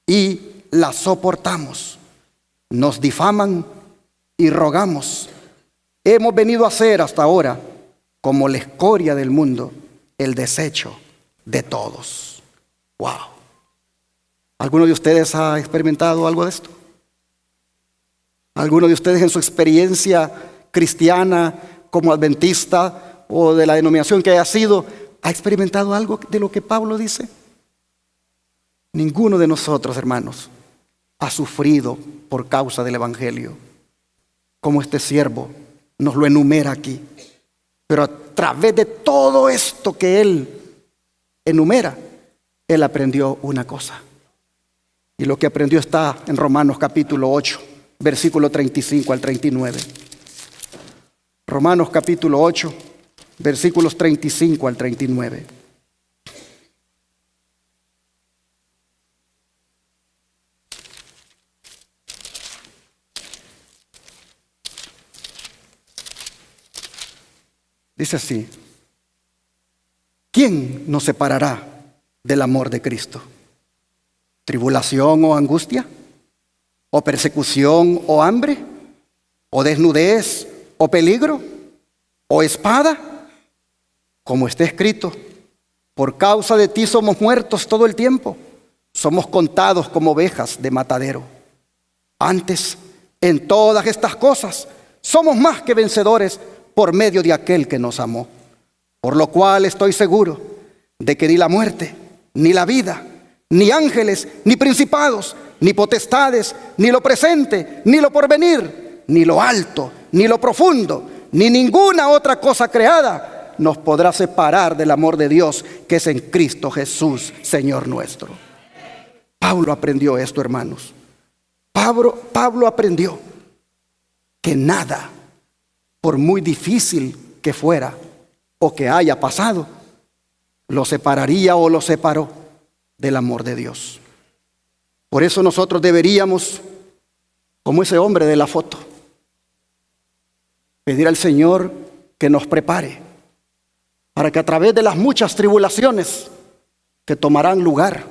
y la soportamos. Nos difaman y rogamos. Hemos venido a ser hasta ahora como la escoria del mundo, el desecho de todos. Wow. ¿Alguno de ustedes ha experimentado algo de esto? ¿Alguno de ustedes en su experiencia cristiana como adventista o de la denominación que haya sido, ha experimentado algo de lo que Pablo dice? Ninguno de nosotros, hermanos, ha sufrido por causa del evangelio, como este siervo nos lo enumera aquí. Pero a través de todo esto que él enumera, él aprendió una cosa. Y lo que aprendió está en Romanos capítulo 8, versículo 35 al 39. Romanos capítulo 8, versículos 35 al 39. Dice así: ¿quién nos separará del amor de Cristo? ¿Tribulación o angustia? ¿O persecución o hambre? ¿O desnudez o peligro? ¿O espada? Como está escrito, por causa de ti somos muertos todo el tiempo, somos contados como ovejas de matadero. Antes, en todas estas cosas, somos más que vencedores por medio de aquel que nos amó. Por lo cual estoy seguro de que ni la muerte, ni la vida, ni ángeles, ni principados, ni potestades, ni lo presente, ni lo porvenir, ni lo alto, ni lo profundo, ni ninguna otra cosa creada nos podrá separar del amor de Dios que es en Cristo Jesús, Señor nuestro. Pablo aprendió esto, hermanos. Pablo aprendió que nada, por muy difícil que fuera o que haya pasado, lo separaría o lo separó del amor de Dios. Por eso nosotros deberíamos, como ese hombre de la foto, pedir al Señor que nos prepare para que a través de las muchas tribulaciones que tomarán lugar,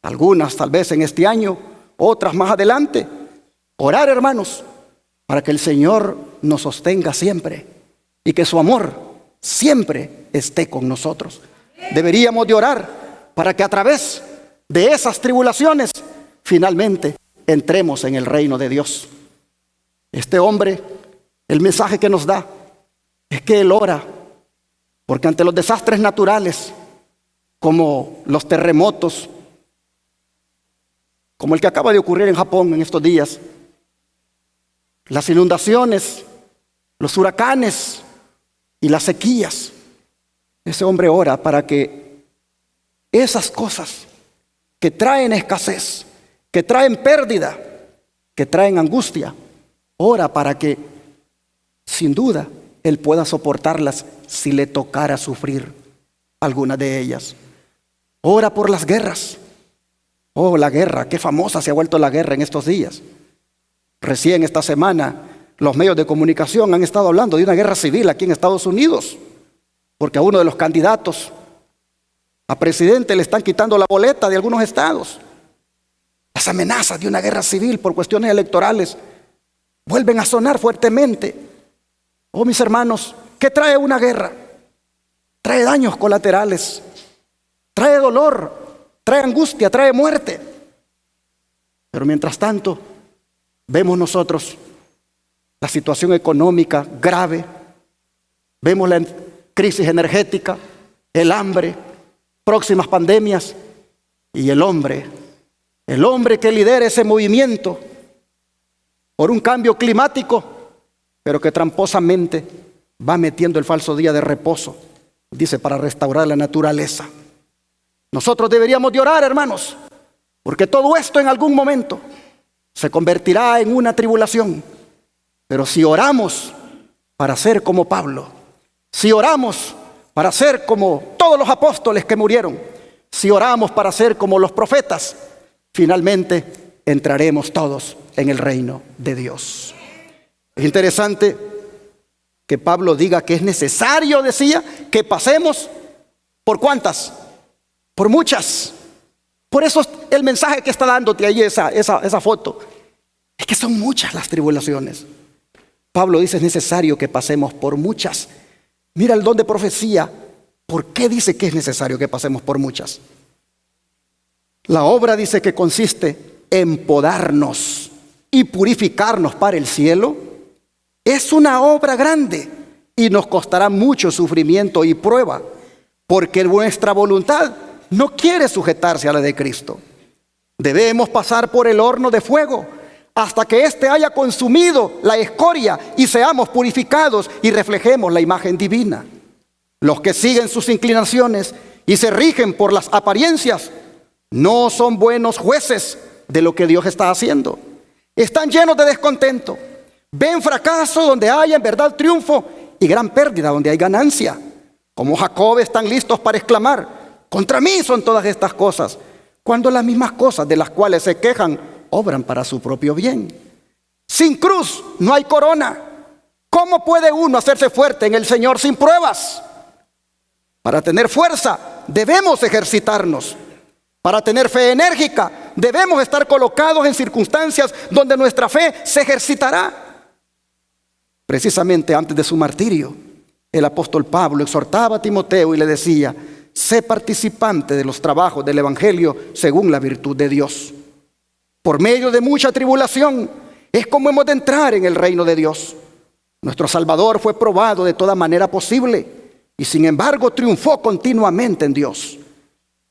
algunas tal vez en este año, otras más adelante, orar, hermanos, para que el Señor nos sostenga siempre y que su amor siempre esté con nosotros. Deberíamos de orar para que a través de esas tribulaciones finalmente entremos en el reino de Dios. Este hombre, el mensaje que nos da es que él ora porque ante los desastres naturales, como los terremotos, como el que acaba de ocurrir en Japón en estos días, las inundaciones, los huracanes y las sequías, ese hombre ora para que esas cosas que traen escasez, que traen pérdida, que traen angustia, ora para que sin duda él pueda soportarlas si le tocara sufrir alguna de ellas. Ora por las guerras. Oh, la guerra, qué famosa se ha vuelto la guerra en estos días. Recién esta semana los medios de comunicación han estado hablando de una guerra civil aquí en Estados Unidos, porque a uno de los candidatos a presidente le están quitando la boleta de algunos estados. Las amenazas de una guerra civil por cuestiones electorales vuelven a sonar fuertemente. Oh, mis hermanos, ¿qué trae una guerra? Trae daños colaterales, trae dolor, trae angustia, trae muerte. Pero mientras tanto, vemos nosotros la situación económica grave, vemos la crisis energética, el hambre, próximas pandemias, y el hombre que lidera ese movimiento por un cambio climático, pero que tramposamente va metiendo el falso día de reposo, dice, para restaurar la naturaleza. Nosotros deberíamos de orar, hermanos, porque todo esto en algún momento se convertirá en una tribulación. Pero si oramos para ser como Pablo, si oramos para ser como todos los apóstoles que murieron, si oramos para ser como los profetas, finalmente entraremos todos en el reino de Dios. Es interesante que Pablo diga que es necesario, decía, que pasemos por ¿cuántas? Por muchas. Por eso el mensaje que está dándote ahí esa foto es que son muchas las tribulaciones. Pablo dice, es necesario que pasemos por muchas. Mira el don de profecía. ¿Por qué dice que es necesario que pasemos por muchas? La obra dice que consiste en podarnos y purificarnos para el cielo. Es una obra grande y nos costará mucho sufrimiento y prueba, porque nuestra voluntad no quiere sujetarse a la de Cristo. Debemos pasar por el horno de fuego hasta que éste haya consumido la escoria y seamos purificados y reflejemos la imagen divina. Los que siguen sus inclinaciones y se rigen por las apariencias no son buenos jueces de lo que Dios está haciendo. Están llenos de descontento. Ven fracaso donde hay en verdad triunfo y gran pérdida donde hay ganancia. Como Jacob están listos para exclamar, contra mí son todas estas cosas, cuando las mismas cosas de las cuales se quejan obran para su propio bien. Sin cruz no hay corona. ¿Cómo puede uno hacerse fuerte en el Señor sin pruebas? Para tener fuerza debemos ejercitarnos. Para tener fe enérgica debemos estar colocados en circunstancias donde nuestra fe se ejercitará. Precisamente antes de su martirio, el apóstol Pablo exhortaba a Timoteo y le decía, sé participante de los trabajos del evangelio según la virtud de Dios. Por medio de mucha tribulación es como hemos de entrar en el reino de Dios. Nuestro Salvador fue probado de toda manera posible, y sin embargo triunfó continuamente en Dios.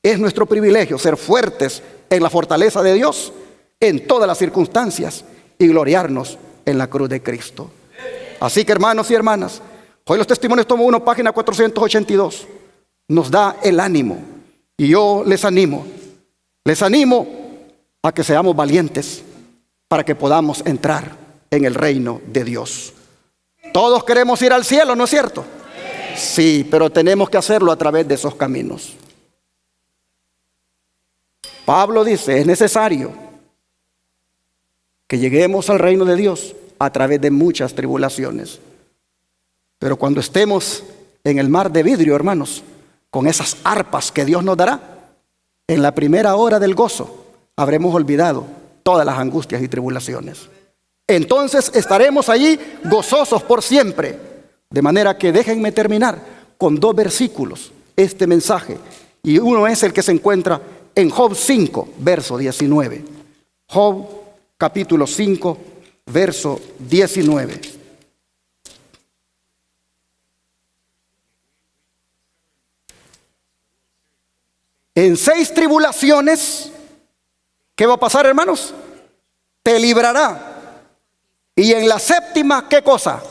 Es nuestro privilegio ser fuertes en la fortaleza de Dios en todas las circunstancias y gloriarnos en la cruz de Cristo. Así que, hermanos y hermanas, hoy los testimonios tomo 1, página 482, nos da el ánimo. Y yo les animo a que seamos valientes para que podamos entrar en el reino de Dios. Todos queremos ir al cielo, ¿no es cierto? Sí, pero tenemos que hacerlo a través de esos caminos. Pablo dice, es necesario que lleguemos al reino de Dios a través de muchas tribulaciones. Pero cuando estemos en el mar de vidrio, hermanos, con esas arpas que Dios nos dará, en la primera hora del gozo habremos olvidado todas las angustias y tribulaciones. Entonces estaremos allí gozosos por siempre. De manera que déjenme terminar con 2 versículos este mensaje. Y uno es el que se encuentra en Job 5, verso 19. Job capítulo 5, verso 19. En 6 tribulaciones, ¿qué va a pasar, hermanos? Te librará. Y en la 7ª, ¿qué cosa?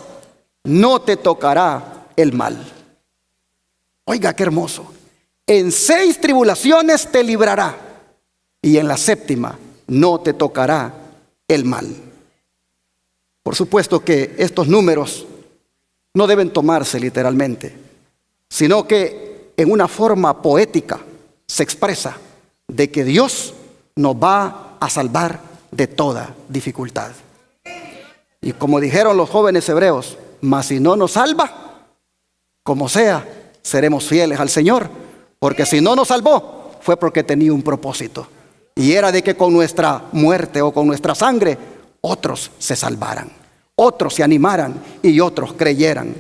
No te tocará el mal. Oiga, qué hermoso. En 6 tribulaciones te librará. Y en la 7ª no te tocará el mal. Por supuesto que estos números no deben tomarse literalmente, sino que en una forma poética se expresa de que Dios nos va a salvar de toda dificultad. Y como dijeron los jóvenes hebreos, mas si no nos salva, como sea, seremos fieles al Señor, porque si no nos salvó, fue porque tenía un propósito, y era de que con nuestra muerte o con nuestra sangre, otros se salvaran, otros se animaran y otros creyeran.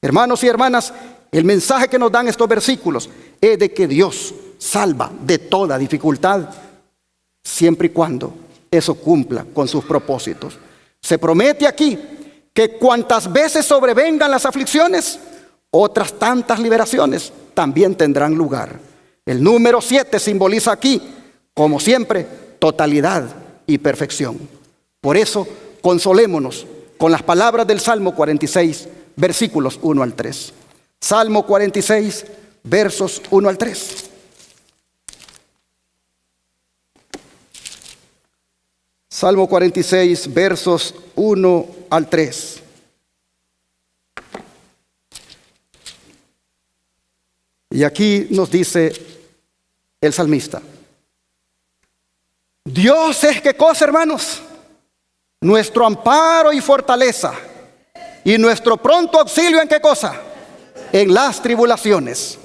Hermanos y hermanas, el mensaje que nos dan estos versículos es de que Dios salva de toda dificultad, siempre y cuando eso cumpla con sus propósitos. Se promete aquí que cuantas veces sobrevengan las aflicciones, otras tantas liberaciones también tendrán lugar. El número 7 simboliza aquí, como siempre, totalidad y perfección. Por eso, consolémonos con las palabras del Salmo 46, versículos 1 al 3. Salmo 46, versos 1 al 3. Salmo 46, versos 1 al 3. Y aquí nos dice el salmista: Dios es, ¿qué cosa, hermanos? Nuestro amparo y fortaleza, y nuestro pronto auxilio, ¿en qué cosa? En las tribulaciones.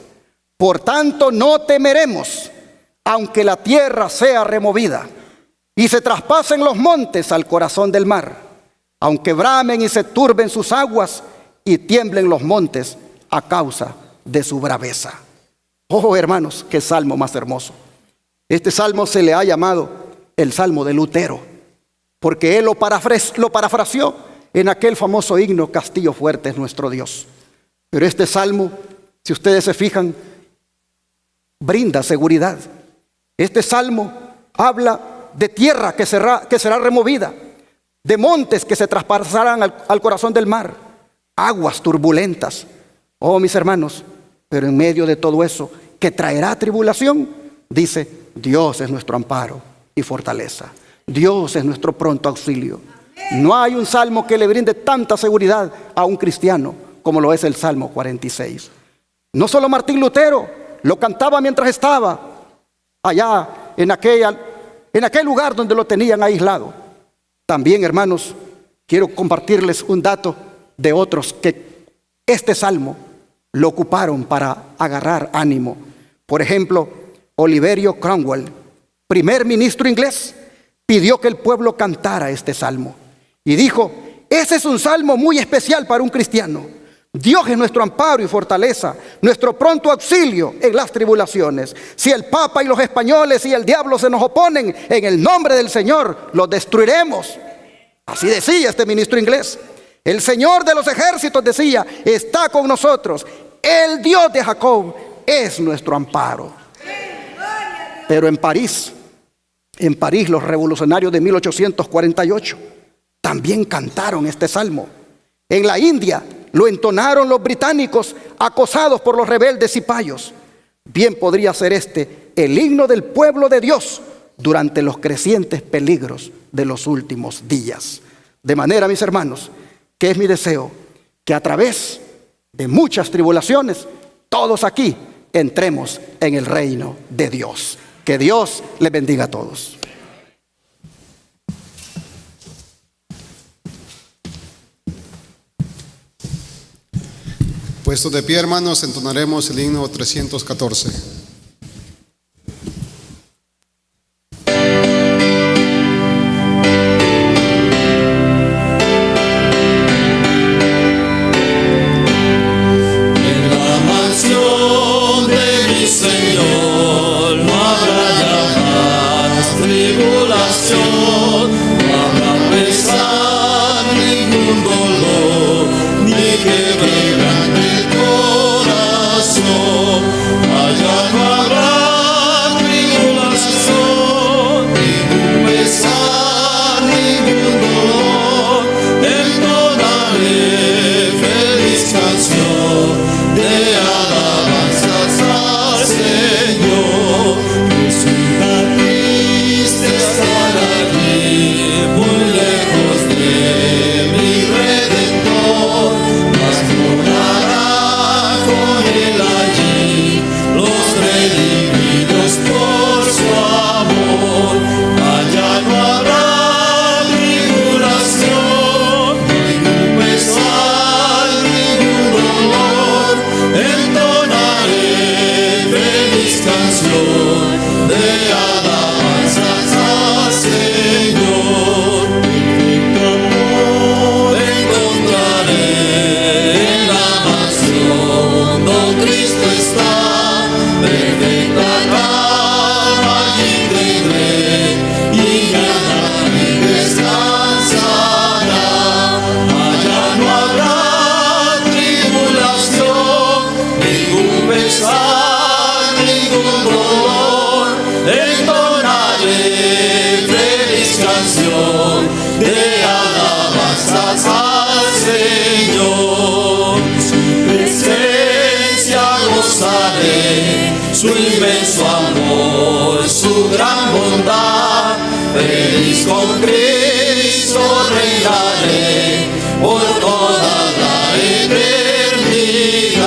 Por tanto no temeremos, aunque la tierra sea removida y se traspasen los montes al corazón del mar, aunque bramen y se turben sus aguas y tiemblen los montes a causa de su braveza. Oh, hermanos, qué salmo más hermoso. Este salmo se le ha llamado el salmo de Lutero, porque él lo parafraseó en aquel famoso himno Castillo fuerte es nuestro Dios. Pero este salmo, si ustedes se fijan, brinda seguridad. Este salmo habla de tierra que será removida, de montes que se traspasarán al corazón del mar, aguas turbulentas. Oh, mis hermanos, pero en medio de todo eso, que traerá tribulación, dice, Dios es nuestro amparo y fortaleza. Dios es nuestro pronto auxilio. No hay un salmo que le brinde tanta seguridad a un cristiano como lo es el Salmo 46. No solo Martín Lutero lo cantaba mientras estaba allá en aquel lugar donde lo tenían aislado. También, hermanos, quiero compartirles un dato de otros que este salmo lo ocuparon para agarrar ánimo. Por ejemplo, Oliverio Cromwell, primer ministro inglés, pidió que el pueblo cantara este salmo y dijo: ese es un salmo muy especial para un cristiano. Dios es nuestro amparo y fortaleza, nuestro pronto auxilio en las tribulaciones. Si el Papa y los españoles y el diablo se nos oponen, en el nombre del Señor los destruiremos. Así decía este ministro inglés. El Señor de los ejércitos decía: está con nosotros. El Dios de Jacob es nuestro amparo. Pero en París, los revolucionarios de 1848 también cantaron este salmo. En la India lo entonaron los británicos acosados por los rebeldes cipayos. Bien podría ser este el himno del pueblo de Dios durante los crecientes peligros de los últimos días. De manera, mis hermanos, que es mi deseo que a través de muchas tribulaciones todos aquí entremos en el reino de Dios. Que Dios les bendiga a todos. Puestos de pie, hermanos, entonaremos el himno 314. Su inmenso amor, su gran bondad, feliz con Cristo reinaré por toda la eternidad.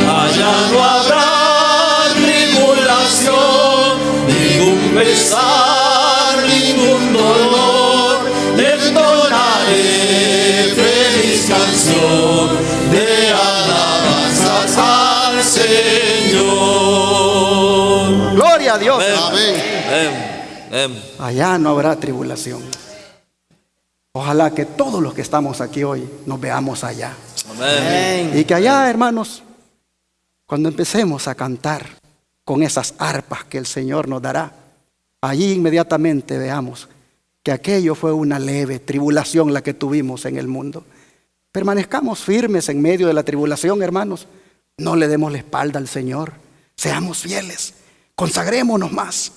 Allá no habrá tribulación, ningún pesar, ningún dolor, entonaré feliz canción de alabanzas al Señor. Gloria a Dios. Amén. Amén. Allá no habrá tribulación. Ojalá que todos los que estamos aquí hoy nos veamos allá. Amén. Y que allá, hermanos, cuando empecemos a cantar con esas arpas que el Señor nos dará, allí inmediatamente veamos que aquello fue una leve tribulación la que tuvimos en el mundo. Permanezcamos firmes en medio de la tribulación, hermanos. No le demos la espalda al Señor. Seamos fieles. Consagrémonos más.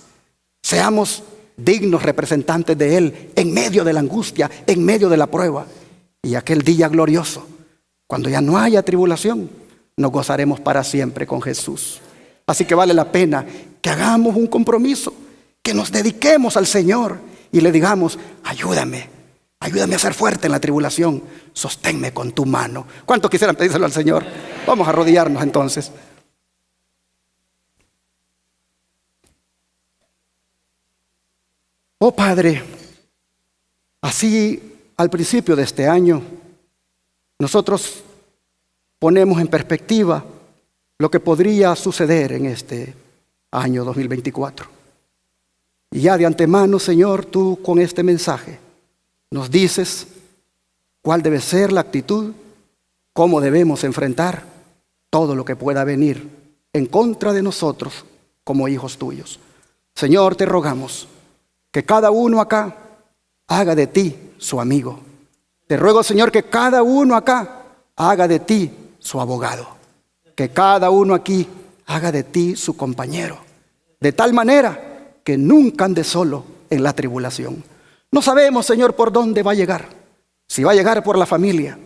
Seamos dignos representantes de Él en medio de la angustia, en medio de la prueba. Y aquel día glorioso, cuando ya no haya tribulación, nos gozaremos para siempre con Jesús. Así que vale la pena que hagamos un compromiso, que nos dediquemos al Señor y le digamos: ayúdame a ser fuerte en la tribulación, sosténme con tu mano. ¿Cuántos quisieran pedírselo al Señor? Vamos a arrodillarnos entonces. Oh Padre, así al principio de este año, nosotros ponemos en perspectiva lo que podría suceder en este año 2024. Y ya de antemano, Señor, tú con este mensaje nos dices cuál debe ser la actitud, cómo debemos enfrentar todo lo que pueda venir en contra de nosotros como hijos tuyos. Señor, te rogamos que cada uno acá haga de ti su amigo. Te ruego, Señor, que cada uno acá haga de ti su abogado. que cada uno aquí haga de ti su compañero, de tal manera que nunca ande solo en la tribulación. No sabemos, Señor, por dónde va a llegar. Si va a llegar por la familia,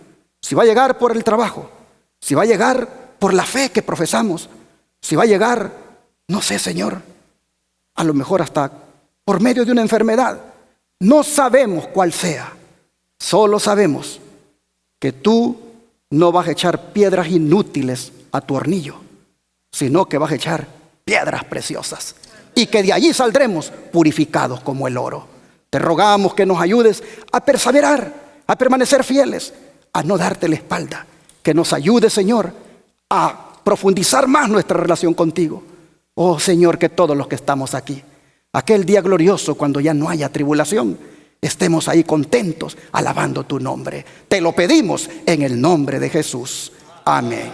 si va a llegar por el trabajo, si va a llegar por la fe que profesamos, si va a llegar, no sé, Señor, a lo mejor hasta por medio de una enfermedad. No sabemos cuál sea. Solo sabemos que tú no vas a echar piedras inútiles a tu hornillo, sino que vas a echar piedras preciosas y que de allí saldremos purificados como el oro. Te rogamos que nos ayudes a perseverar, a permanecer fieles, a no darte la espalda. Que nos ayude, Señor, a profundizar más nuestra relación contigo. Oh, Señor, que todos los que estamos aquí, aquel día glorioso cuando ya no haya tribulación, estemos ahí contentos, alabando tu nombre. Te lo pedimos en el nombre de Jesús. Amén.